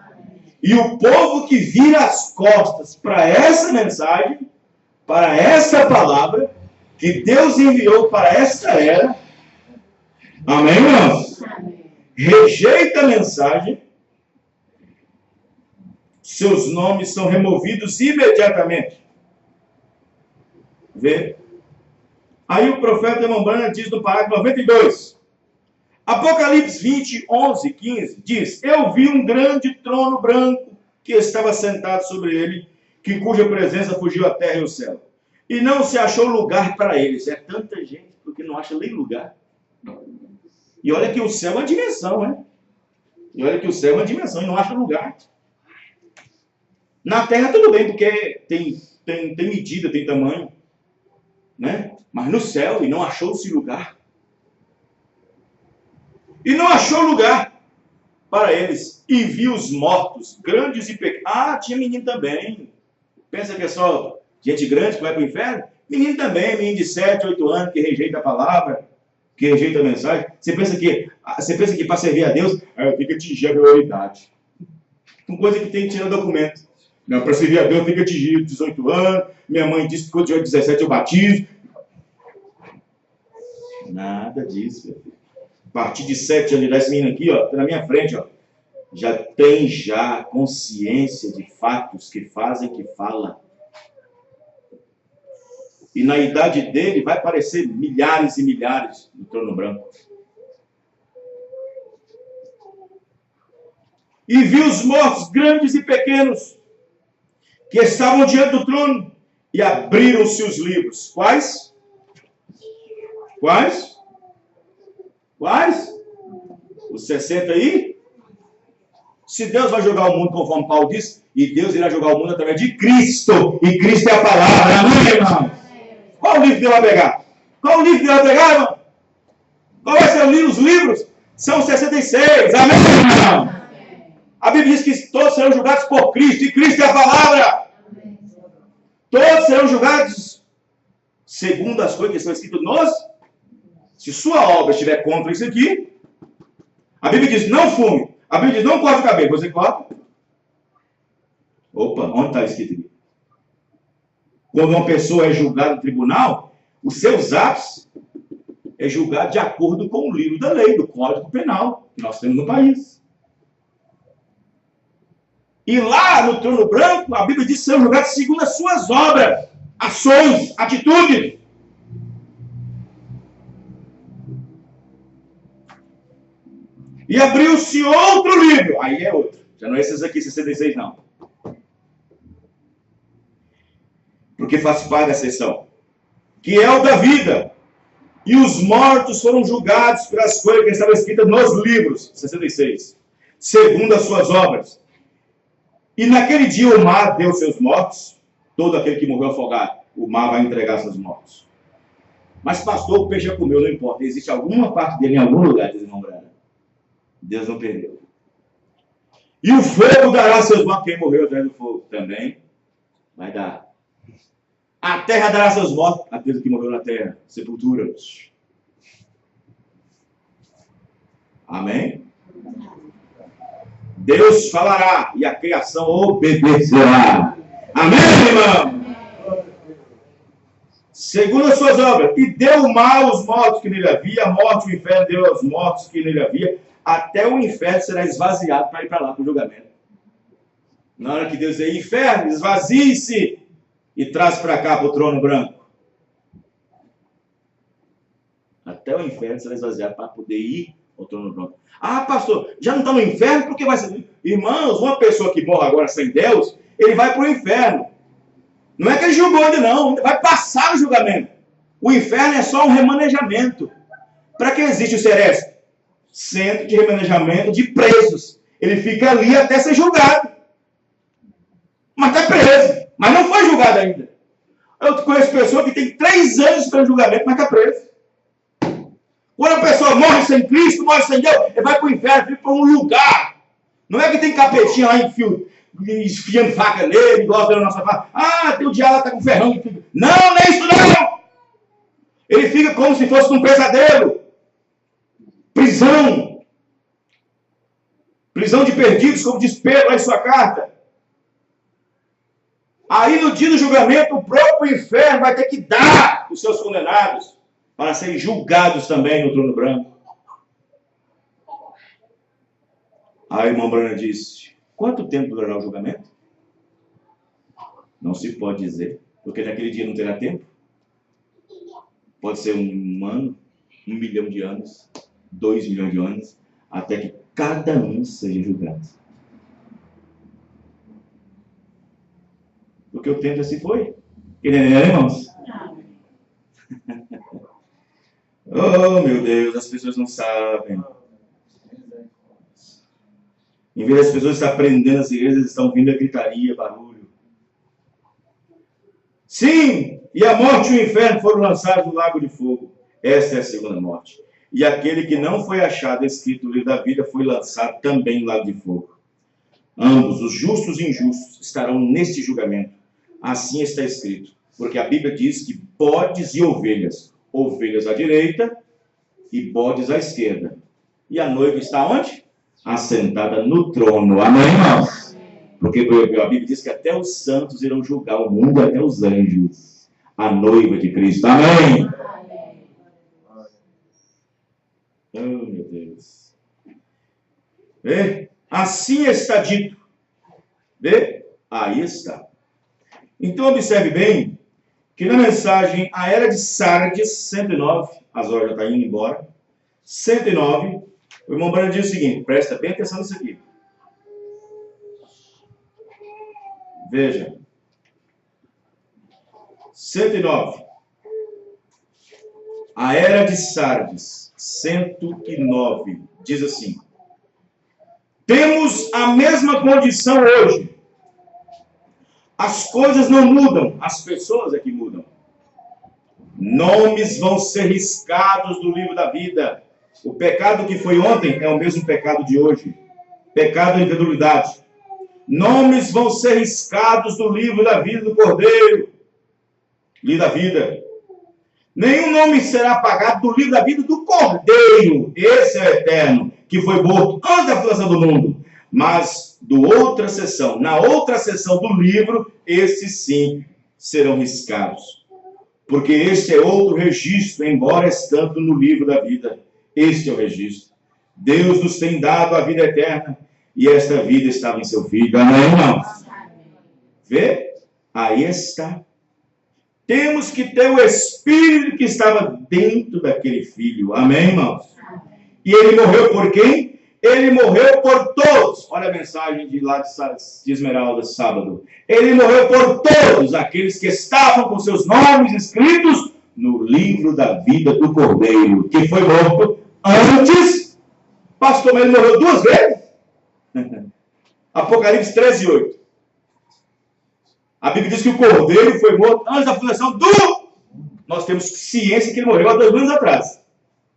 S1: E o povo que vira as costas para essa mensagem, para essa palavra, que Deus enviou para esta era, amém, irmãos? Rejeita a mensagem, seus nomes são removidos imediatamente. Vê? Aí o profeta irmão Branham diz no parágrafo 92, Apocalipse 20, 11, 15, diz, eu vi um grande trono branco que estava sentado sobre ele, cuja presença fugiu a terra e o céu. E não se achou lugar para eles. É tanta gente porque não acha nem lugar. E olha que o céu é uma dimensão, né? E olha que o céu é uma dimensão e não acha lugar. Na terra tudo bem, porque tem medida, tem tamanho. Né? Mas no céu, e não achou-se lugar. E não achou lugar para eles. E viu os mortos, grandes e pequenos. Ah, tinha menino também. Pensa que é só gente grande que vai para o inferno? Menino também, menino de 7, 8 anos, que rejeita a palavra, que rejeita a mensagem. Você pensa que para servir a Deus, eu tenho que atingir a maioridade. Uma coisa que tem que tirar documento. Não, para servir a Deus, eu tenho que atingir 18 anos. Minha mãe disse que quando tiver 17 eu batizo. Nada disso, meu filho. A partir de 7 anos, esse menino aqui, ó, tá na minha frente, ó, já tem consciência de fatos que fazem que fala. E na idade dele vai aparecer milhares e milhares no trono branco. E viu os mortos, grandes e pequenos, que estavam diante do trono, e abriram-se os livros. Quais? Quais? Quais? Os 60 aí? Se Deus vai julgar o mundo, conforme Paulo diz, e Deus irá julgar o mundo através de Cristo, e Cristo é a palavra, amém, irmão? Qual o livro que Deus vai pegar? Qual o livro que Deus vai pegar, irmão? Qual vai ser o livro? Os livros são 66, amém, irmão? A Bíblia diz que todos serão julgados por Cristo, e Cristo é a palavra. Todos serão julgados segundo as coisas que estão escritas nos. Se sua obra estiver contra isso aqui, a Bíblia diz, não fume. A Bíblia diz, não corte o cabelo. Você corta? Opa, onde está escrito aqui? Quando uma pessoa é julgada no tribunal, os seus atos é julgado de acordo com o livro da lei, do Código Penal, que nós temos no país. E lá no trono branco, a Bíblia diz que serão julgados segundo as suas obras, ações, atitudes. E abriu-se outro livro. Aí é outro. Já não é esses aqui, 66 não. Porque faz parte da seção. Que é o da vida. E os mortos foram julgados pelas coisas que estavam escritas nos livros. 66. Segundo as suas obras. E naquele dia o mar deu seus mortos. Todo aquele que morreu afogado, o mar vai entregar seus mortos. Mas pastor, o peixe já comeu, não importa. Existe alguma parte dele em algum lugar, diz irmão Brana. Deus não perdeu. E o fogo dará seus mortos. Quem morreu atrás do fogo também vai dar. A terra dará seus mortos. Aquele que morreu na terra. Sepultura. Amém? Deus falará e a criação obedecerá. Amém, irmão? Segundo as suas obras. E deu o mal aos mortos que nele havia. A morte, o inferno deu aos mortos que nele havia. Até o inferno será esvaziado para ir para lá para o julgamento. Na hora que Deus diz, inferno, esvazie-se e traz para cá, para o trono branco. Até o inferno será esvaziado para poder ir ao trono branco. Ah, pastor, já não está no inferno? Porque vai ser... Irmãos, uma pessoa que morre agora sem Deus, ele vai para o inferno. Não é que ele julgou ainda não, vai passar o julgamento. O inferno é só um remanejamento. Para que existe o Sereste? Centro de remanejamento de presos. Ele fica ali até ser julgado. Mas está preso. Mas não foi julgado ainda. Eu conheço pessoa que tem 3 anos esperando julgamento, mas está preso. Quando a pessoa morre sem Cristo, morre sem Deus, ele vai para o inferno, fica para um lugar. Não é que tem capetinha lá enfiando faca nele, igual da nossa faca. Ah, tem o diabo está com ferrão. Não, não é isso não. Ele fica como se fosse um pesadelo. Prisão. Prisão de perdidos, como diz Pedro lá em sua carta. Aí no dia do julgamento, o próprio inferno vai ter que dar os seus condenados para serem julgados também no trono branco. Aí a irmã Brana disse, Quanto tempo durará o julgamento? Não se pode dizer, porque naquele dia não terá tempo. Pode ser 1 ano, 1 milhão de anos, 2 milhões de anos, até que cada um seja julgado. Porque o tempo assim foi. Entendeu, irmãos? Oh, meu Deus, as pessoas não sabem. Em vez das pessoas estarem aprendendo as igrejas, estão ouvindo a gritaria, barulho. Sim, e a morte e o inferno foram lançados no lago de fogo. Esta é a segunda morte. E aquele que não foi achado escrito no livro da vida foi lançado também no lago de fogo. Ambos, os justos e injustos, estarão neste julgamento. Assim está escrito. Porque a Bíblia diz que bodes e ovelhas. Ovelhas à direita e bodes à esquerda. E a noiva está onde? Assentada no trono. Amém, irmãos? Porque a Bíblia diz que até os santos irão julgar o mundo, até os anjos. A noiva de Cristo. Amém? Oh, meu Deus. Vê? Assim está dito. Vê? Aí está. Então, observe bem que na mensagem, a era de Sardes, 109, as horas já estão indo embora, 109, o irmão Branham diz o seguinte, presta bem atenção nisso aqui. Veja. 109. A era de Sardes, 109, diz assim. Temos a mesma condição hoje. As coisas não mudam, as pessoas é que mudam. Nomes vão ser riscados do livro da vida. O pecado que foi ontem é o mesmo pecado de hoje. Pecado de incredulidade. Nomes vão ser riscados do livro da vida do Cordeiro. Livro da vida. Nenhum nome será apagado do livro da vida do Cordeiro. Esse é o eterno, que foi morto antes da fundação do mundo. Mas na outra seção do livro, esses sim serão riscados. Porque este é outro registro, embora estando no livro da vida. Este é o registro. Deus nos tem dado a vida eterna e esta vida estava em seu Filho. Amém, irmãos? Vê? Aí está. Temos que ter o Espírito que estava dentro daquele Filho. Amém, irmãos? E ele morreu por quem? Ele morreu por todos. Olha a mensagem de lá de Esmeralda, sábado. Ele morreu por todos aqueles que estavam com seus nomes escritos no livro da vida do Cordeiro, que foi morto antes. Pastor, mas ele morreu 2 vezes? Apocalipse 13:8. A Bíblia diz que o Cordeiro foi morto antes da fundação do... Nós temos ciência que ele morreu há 2 anos atrás.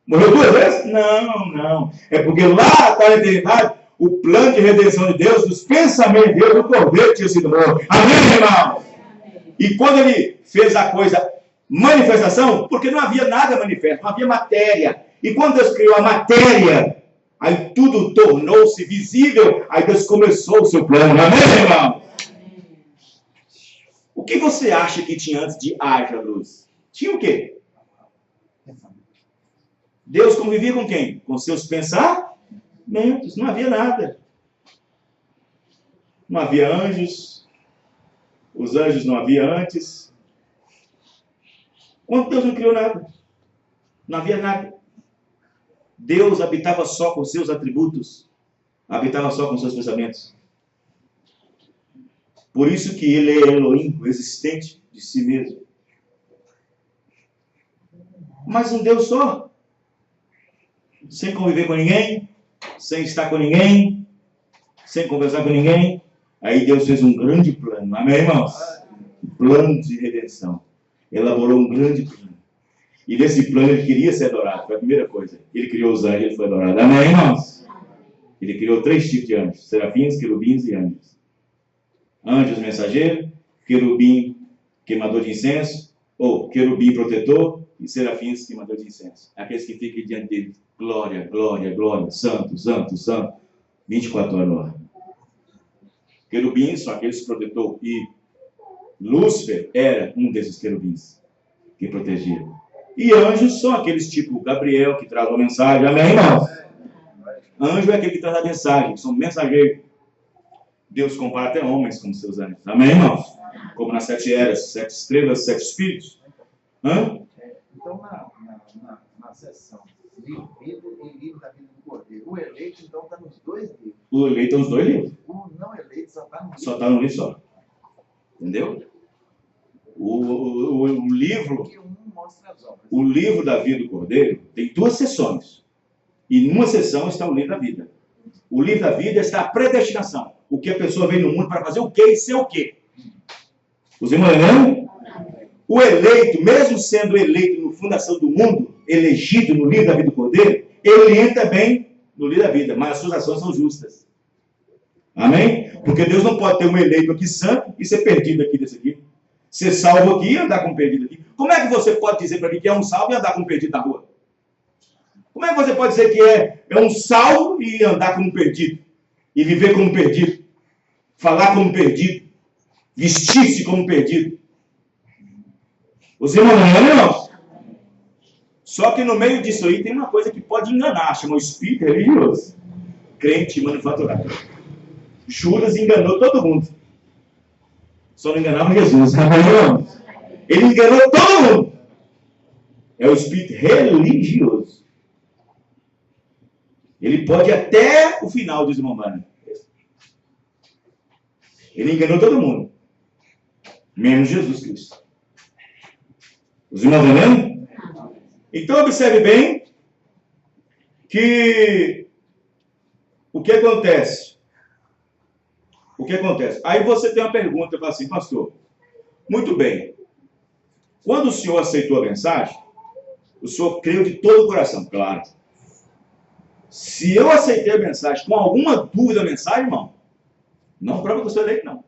S1: Morreu 2 vezes? Não. É porque lá está na eternidade o plano de redenção de Deus, dos pensamentos de Deus, o Cordeiro tinha sido morto. Amém, irmão? E quando ele fez a coisa, manifestação, porque não havia nada manifesto, não havia matéria. E quando Deus criou a matéria, aí tudo tornou-se visível, aí Deus começou o seu plano. Amém, irmão? O que você acha que tinha antes de haja luz? Tinha o quê? Deus convivia com quem? Com seus pensamentos. Não havia nada. Não havia anjos. Os anjos não havia antes. Quando Deus não criou nada. Não havia nada. Deus habitava só com seus atributos. Habitava só com seus pensamentos. Por isso que ele é Elohim, o existente de si mesmo. Mas um Deus só. Sem conviver com ninguém, sem estar com ninguém, sem conversar com ninguém. Aí Deus fez um grande plano. Amém, irmãos? Um plano de redenção. Elaborou um grande plano. E nesse plano ele queria ser adorado. Foi a primeira coisa. Ele criou os anjos, ele foi adorado. Amém, irmãos? Ele criou 3 tipos de anjos. Serafins, querubins e anjos. Anjos mensageiro, querubim queimador de incenso, ou querubim protetor, e serafins queimador de incenso. Aqueles que ficam diante dele. Glória, glória, glória, santo, santo, santo. 24 horas no ar. Querubins são aqueles que protetor. E Lúcifer era um desses querubins que protegia. E anjos são aqueles tipo Gabriel, que traz uma mensagem. Amém, irmãos? Anjo é aquele que traz a mensagem, são mensageiros. Deus compara até homens como seus anjos. Amém, irmãos? Como nas 7 eras, 7 estrelas, 7 espíritos. Então,
S2: na seção livro e livro da vida do Cordeiro, o eleito, então, está nos 2 livros.
S1: O eleito é os 2 livros.
S2: O não eleito só está no livro.
S1: Só está no livro só. Entendeu? O livro... O livro da vida do Cordeiro tem 2 seções. E numa seção está o livro da vida. O livro da vida está a predestinação. O que a pessoa vem no mundo para fazer o quê e ser o quê. Os irmãos lembram? O eleito, mesmo sendo eleito no fundação do mundo, elegido no livro da vida do Cordeiro, ele entra bem no livro da vida, mas as suas ações são justas. Amém? Porque Deus não pode ter um eleito aqui santo e ser perdido aqui desse aqui. Ser salvo aqui e andar com um perdido aqui. Como é que você pode dizer para mim que é um salvo e andar com um perdido na rua? Como é que você pode dizer que é um salvo e andar como um perdido? E viver como um perdido? Falar como um perdido? Vestir-se como um perdido? Os irmãos não irmãos? Só que no meio disso aí tem uma coisa que pode enganar, chama o espírito religioso. Crente manufaturado. Judas enganou todo mundo. Só não enganava Jesus. Ele enganou todo mundo. É o espírito religioso. Ele pode ir até o final, diz o irmão Mano. Ele enganou todo mundo. Menos Jesus Cristo. Os irmãos estão vendo? Então observe bem que o que acontece? O que acontece? Aí você tem uma pergunta, fala assim, pastor, muito bem, quando o senhor aceitou a mensagem, o senhor creu de todo o coração, claro. Se eu aceitei a mensagem com alguma dúvida da mensagem, irmão, não prova que eu sou eleito, não.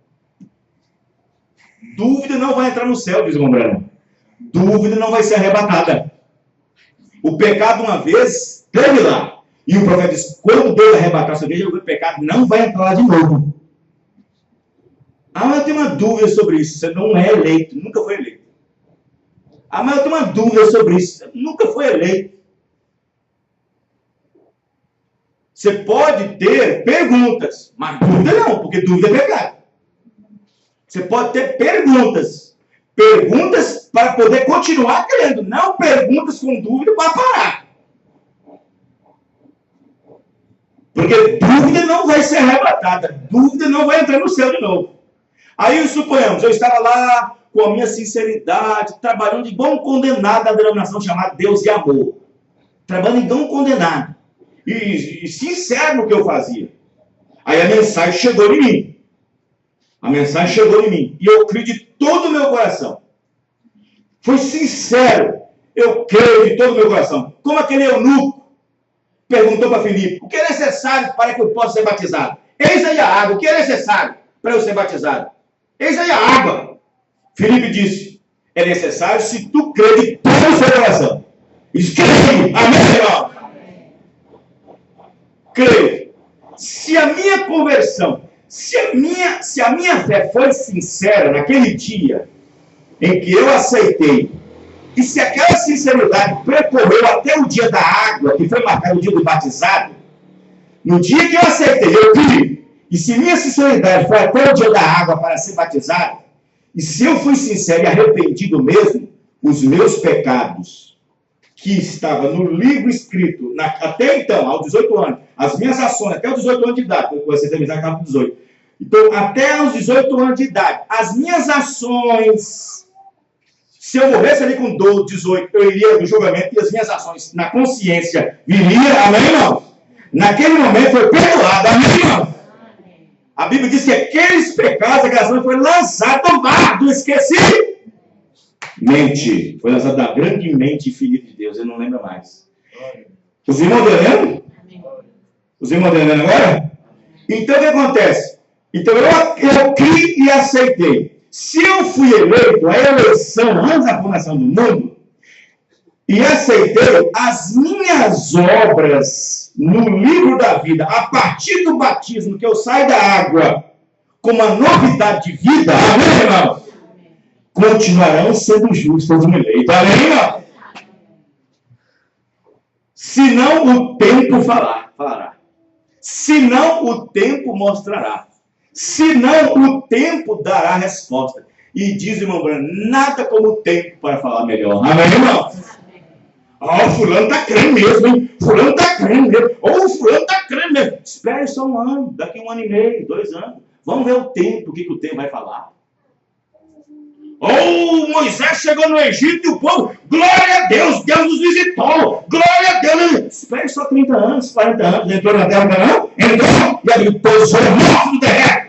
S1: Dúvida não vai entrar no céu, diz o irmão Breno. Dúvida não vai ser arrebatada. O pecado uma vez, teve lá. E o profeta diz, quando Deus arrebatar sua igreja, o pecado não vai entrar lá de novo. Ah, mas eu tenho uma dúvida sobre isso. Você não é eleito, nunca foi eleito. Ah, mas eu tenho uma dúvida sobre isso. Você nunca foi eleito. Você pode ter perguntas, mas dúvida não, porque dúvida é pecado. Você pode ter perguntas. Perguntas para poder continuar crendo, não perguntas com dúvida para parar. Porque dúvida não vai ser arrebatada, dúvida não vai entrar no céu de novo. Aí, suponhamos, eu estava lá com a minha sinceridade, trabalhando igual um condenado da denominação chamada Deus e Amor. Trabalhando igual um condenado. E sincero no que eu fazia. Aí a mensagem chegou em mim. A mensagem chegou em mim. E eu creio de todo o meu coração. Foi sincero. Eu creio de todo o meu coração. Como aquele eunuco perguntou para Filipe, o que é necessário para que eu possa ser batizado? Eis aí a água. O que é necessário para eu ser batizado? Eis aí a água. Filipe disse, é necessário se tu crê de todo o seu coração. Escreve. Amém, irmão? Creio. Se a minha conversão, se a minha fé foi sincera naquele dia em que eu aceitei, e se aquela sinceridade percorreu até o dia da água, que foi marcado o dia do batizado, no dia que eu aceitei, eu criei. E se minha sinceridade foi até o dia da água para ser batizado, e se eu fui sincero e arrependido mesmo, os meus pecados, que estavam no livro escrito, até então, aos 18 anos, as minhas ações, até os 18 anos de idade, eu comecei a terminar acaba com 18. Então, até os 18 anos de idade, as minhas ações, se eu morresse ali com 12, 18, eu iria no julgamento e as minhas ações na consciência viriam, amém, irmão? Naquele momento foi perdoado, amém, irmão? A Bíblia diz que aqueles pecados, aquelas ações foram lançados no mar do esquecimento. Mente. Foi lançado da grande mente infinita de Deus. Eu não lembro mais. Os irmãos entendendo? Os irmãos entendendo agora? Então o que acontece? Então eu criei e aceitei. Se eu fui eleito, a eleição antes da fundação do mundo, e aceitei as minhas obras no livro da vida, a partir do batismo, que eu saio da água com uma novidade de vida, amém, irmão? Continuarão sendo justas e eleitos. Amém, irmão? Senão o tempo falará. Senão o tempo mostrará. Senão o tempo dará a resposta. E diz o irmão Branco, nada como o tempo para falar melhor. Amém, irmão? O fulano está crendo mesmo, hein? Fulano está crendo mesmo. O fulano está crendo mesmo. Espere só um ano, daqui 1 ano e meio, 2 anos. Vamos ver o tempo, o que o tempo vai falar. Moisés chegou no Egito e o povo, glória a Deus, Deus nos visitou, glória a Deus. Espere só 30 anos, 40 anos, entrou na terra, não? Entrou e habitou os mortos do terreno.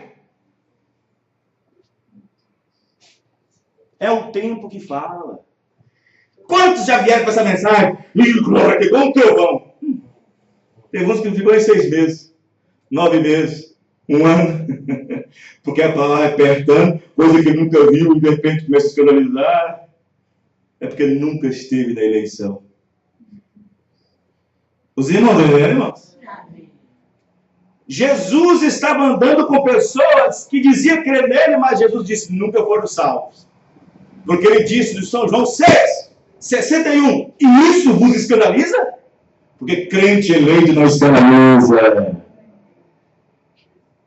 S1: É o tempo que fala. Quantos já vieram com essa mensagem? E glória, igual um trovão. Tem uns que ficou em 6 meses, 9 meses, 1 ano. Porque a palavra apertando, coisa que nunca viu, e de repente começa a escandalizar. É porque nunca esteve na eleição. Os irmãos, irmãos? Jesus estava andando com pessoas que diziam crer nele, mas Jesus disse, nunca foram salvos. Porque ele disse no São João 6, 61, e isso vos escandaliza? Porque crente eleito não escandaliza.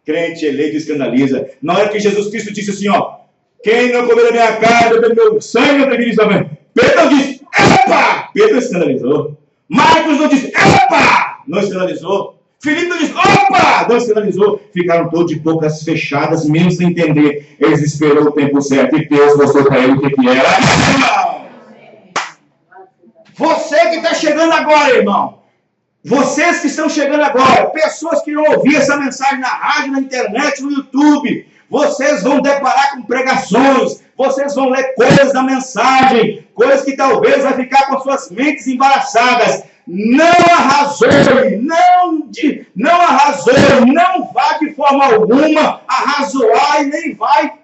S1: Crente eleito escandaliza. Na hora que Jesus Cristo disse assim, ó, quem não comer da minha carne, beber meu sangue, não tem vida também. Pedro disse, epa! Pedro escandalizou. Marcos não disse, epa! Não escandalizou. Filipe não disse, opa! Não escandalizou. Ficaram todos de bocas fechadas, mesmo sem entender. Eles esperaram o tempo certo e Deus mostrou para ele o que era. Você que está chegando agora, irmão. Vocês que estão chegando agora, pessoas que não ouviram essa mensagem na rádio, na internet, no YouTube, vocês vão deparar com pregações, vocês vão ler coisas da mensagem, coisas que talvez vai ficar com suas mentes embaraçadas. Não arrazoe, não vá de forma alguma arrazoar e nem vai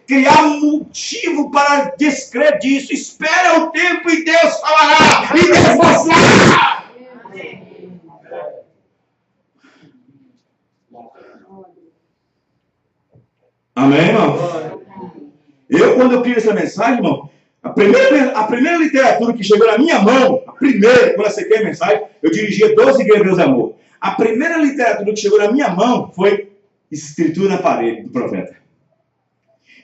S1: criar motivo para descrer disso. Espera o tempo e Deus falará, e Deus mostrará. Amém, irmão? Quando eu criei essa mensagem, irmão, a primeira literatura que chegou na minha mão, quando eu sequei a mensagem, eu dirigia 12 igrejas, meus amor. A primeira literatura que chegou na minha mão foi Escritura na Parede, do profeta.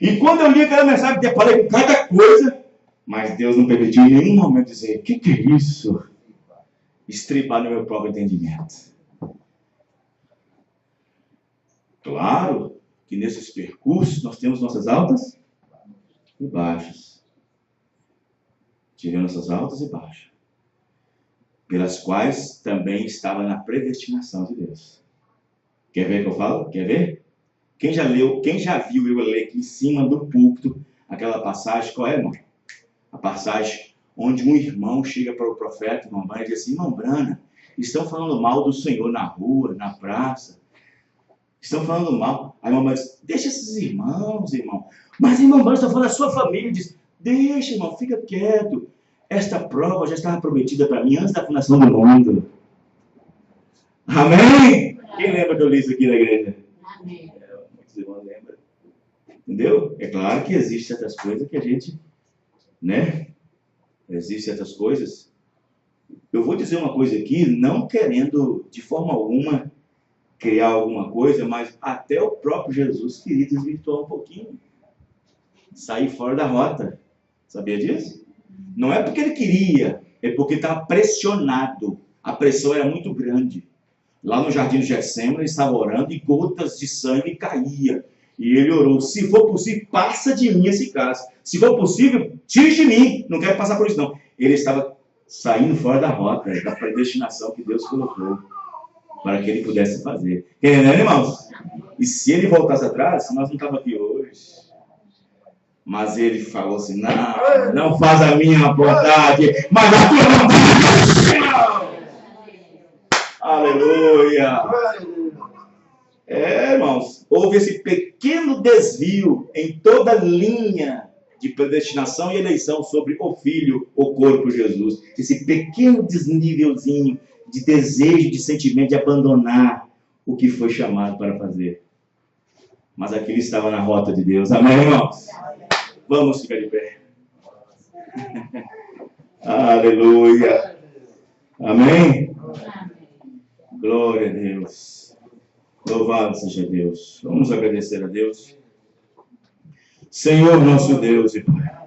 S1: E quando eu li aquela mensagem, eu deparei com cada coisa, mas Deus não permitiu em nenhum momento dizer, o que é isso? Estripar no meu próprio entendimento. Claro que nesses percursos nós temos nossas altas e baixas. Tivemos nossas altas e baixas, pelas quais também estava na predestinação de Deus. Quer ver o que eu falo? Quer ver? Quem já viu eu ler aqui em cima do púlpito aquela passagem, qual é, irmão? A passagem onde um irmão chega para o profeta, irmão Brana, e diz assim, irmão Brana, estão falando mal do Senhor na rua, na praça, estão falando mal. Aí a irmã diz, deixa esses irmãos, irmão. Mas irmão Brana está falando da sua família, diz, deixa, irmão, fica quieto. Esta prova já estava prometida para mim antes da fundação do mundo. Amém? Quem lembra que eu li isso aqui na igreja? Amém. Muitos irmãos lembram. Entendeu? É claro que existem certas coisas que a gente, né? Existem certas coisas. Eu vou dizer uma coisa aqui, não querendo de forma alguma criar alguma coisa, mas até o próprio Jesus queria desvirtuar um pouquinho. Sair fora da rota. Sabia disso? Não é porque ele queria, é porque estava pressionado. A pressão era muito grande. Lá no jardim do Getsemane, ele estava orando e gotas de sangue caíam. E ele orou, se for possível, passa de mim esse cálice. Se for possível, tire de mim. Não quero passar por isso, não. Ele estava saindo fora da rota, da predestinação que Deus colocou para que ele pudesse fazer. Entendeu, irmãos? E se ele voltasse atrás, nós não estávamos aqui hoje. Mas ele falou assim, não faz a minha vontade, mas a tua vontade. Aleluia. Irmãos, houve esse pequeno desvio em toda a linha de predestinação e eleição sobre o Filho, o corpo de Jesus. Esse pequeno desnívelzinho de desejo, de sentimento de abandonar o que foi chamado para fazer. Mas aquilo estava na rota de Deus. Amém, irmãos? Vamos ficar de pé. Aleluia. Amém? Glória a Deus. Louvado seja Deus. Vamos agradecer a Deus. Senhor nosso Deus e Pai.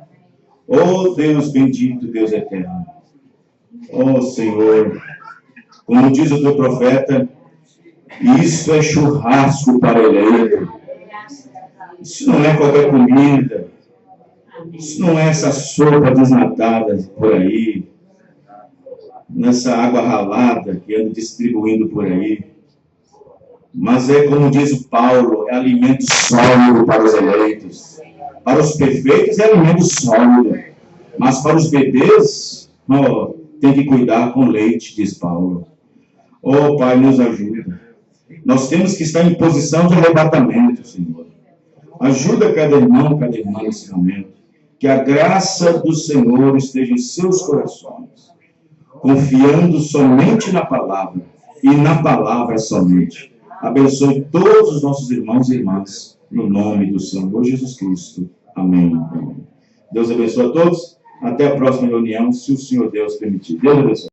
S1: Oh Deus bendito, Deus eterno. Oh Senhor, como diz o teu profeta, isso é churrasco para eleito. Isso não é qualquer comida. Isso não é essa sopa desnatada por aí. Nessa água ralada que anda distribuindo por aí. Mas é como diz o Paulo, é alimento sólido para os eleitos. Para os perfeitos é alimento sólido. Mas para os bebês, tem que cuidar com leite, diz Paulo. Oh, Pai, nos ajuda. Nós temos que estar em posição de arrebatamento, Senhor. Ajuda cada irmão, cada irmã nesse momento. Que a graça do Senhor esteja em seus corações. Confiando somente na palavra. E na palavra somente. Abençoe todos os nossos irmãos e irmãs. No nome do Senhor Jesus Cristo. Amém. Deus abençoe a todos. Até a próxima reunião, se o Senhor Deus permitir. Deus abençoe.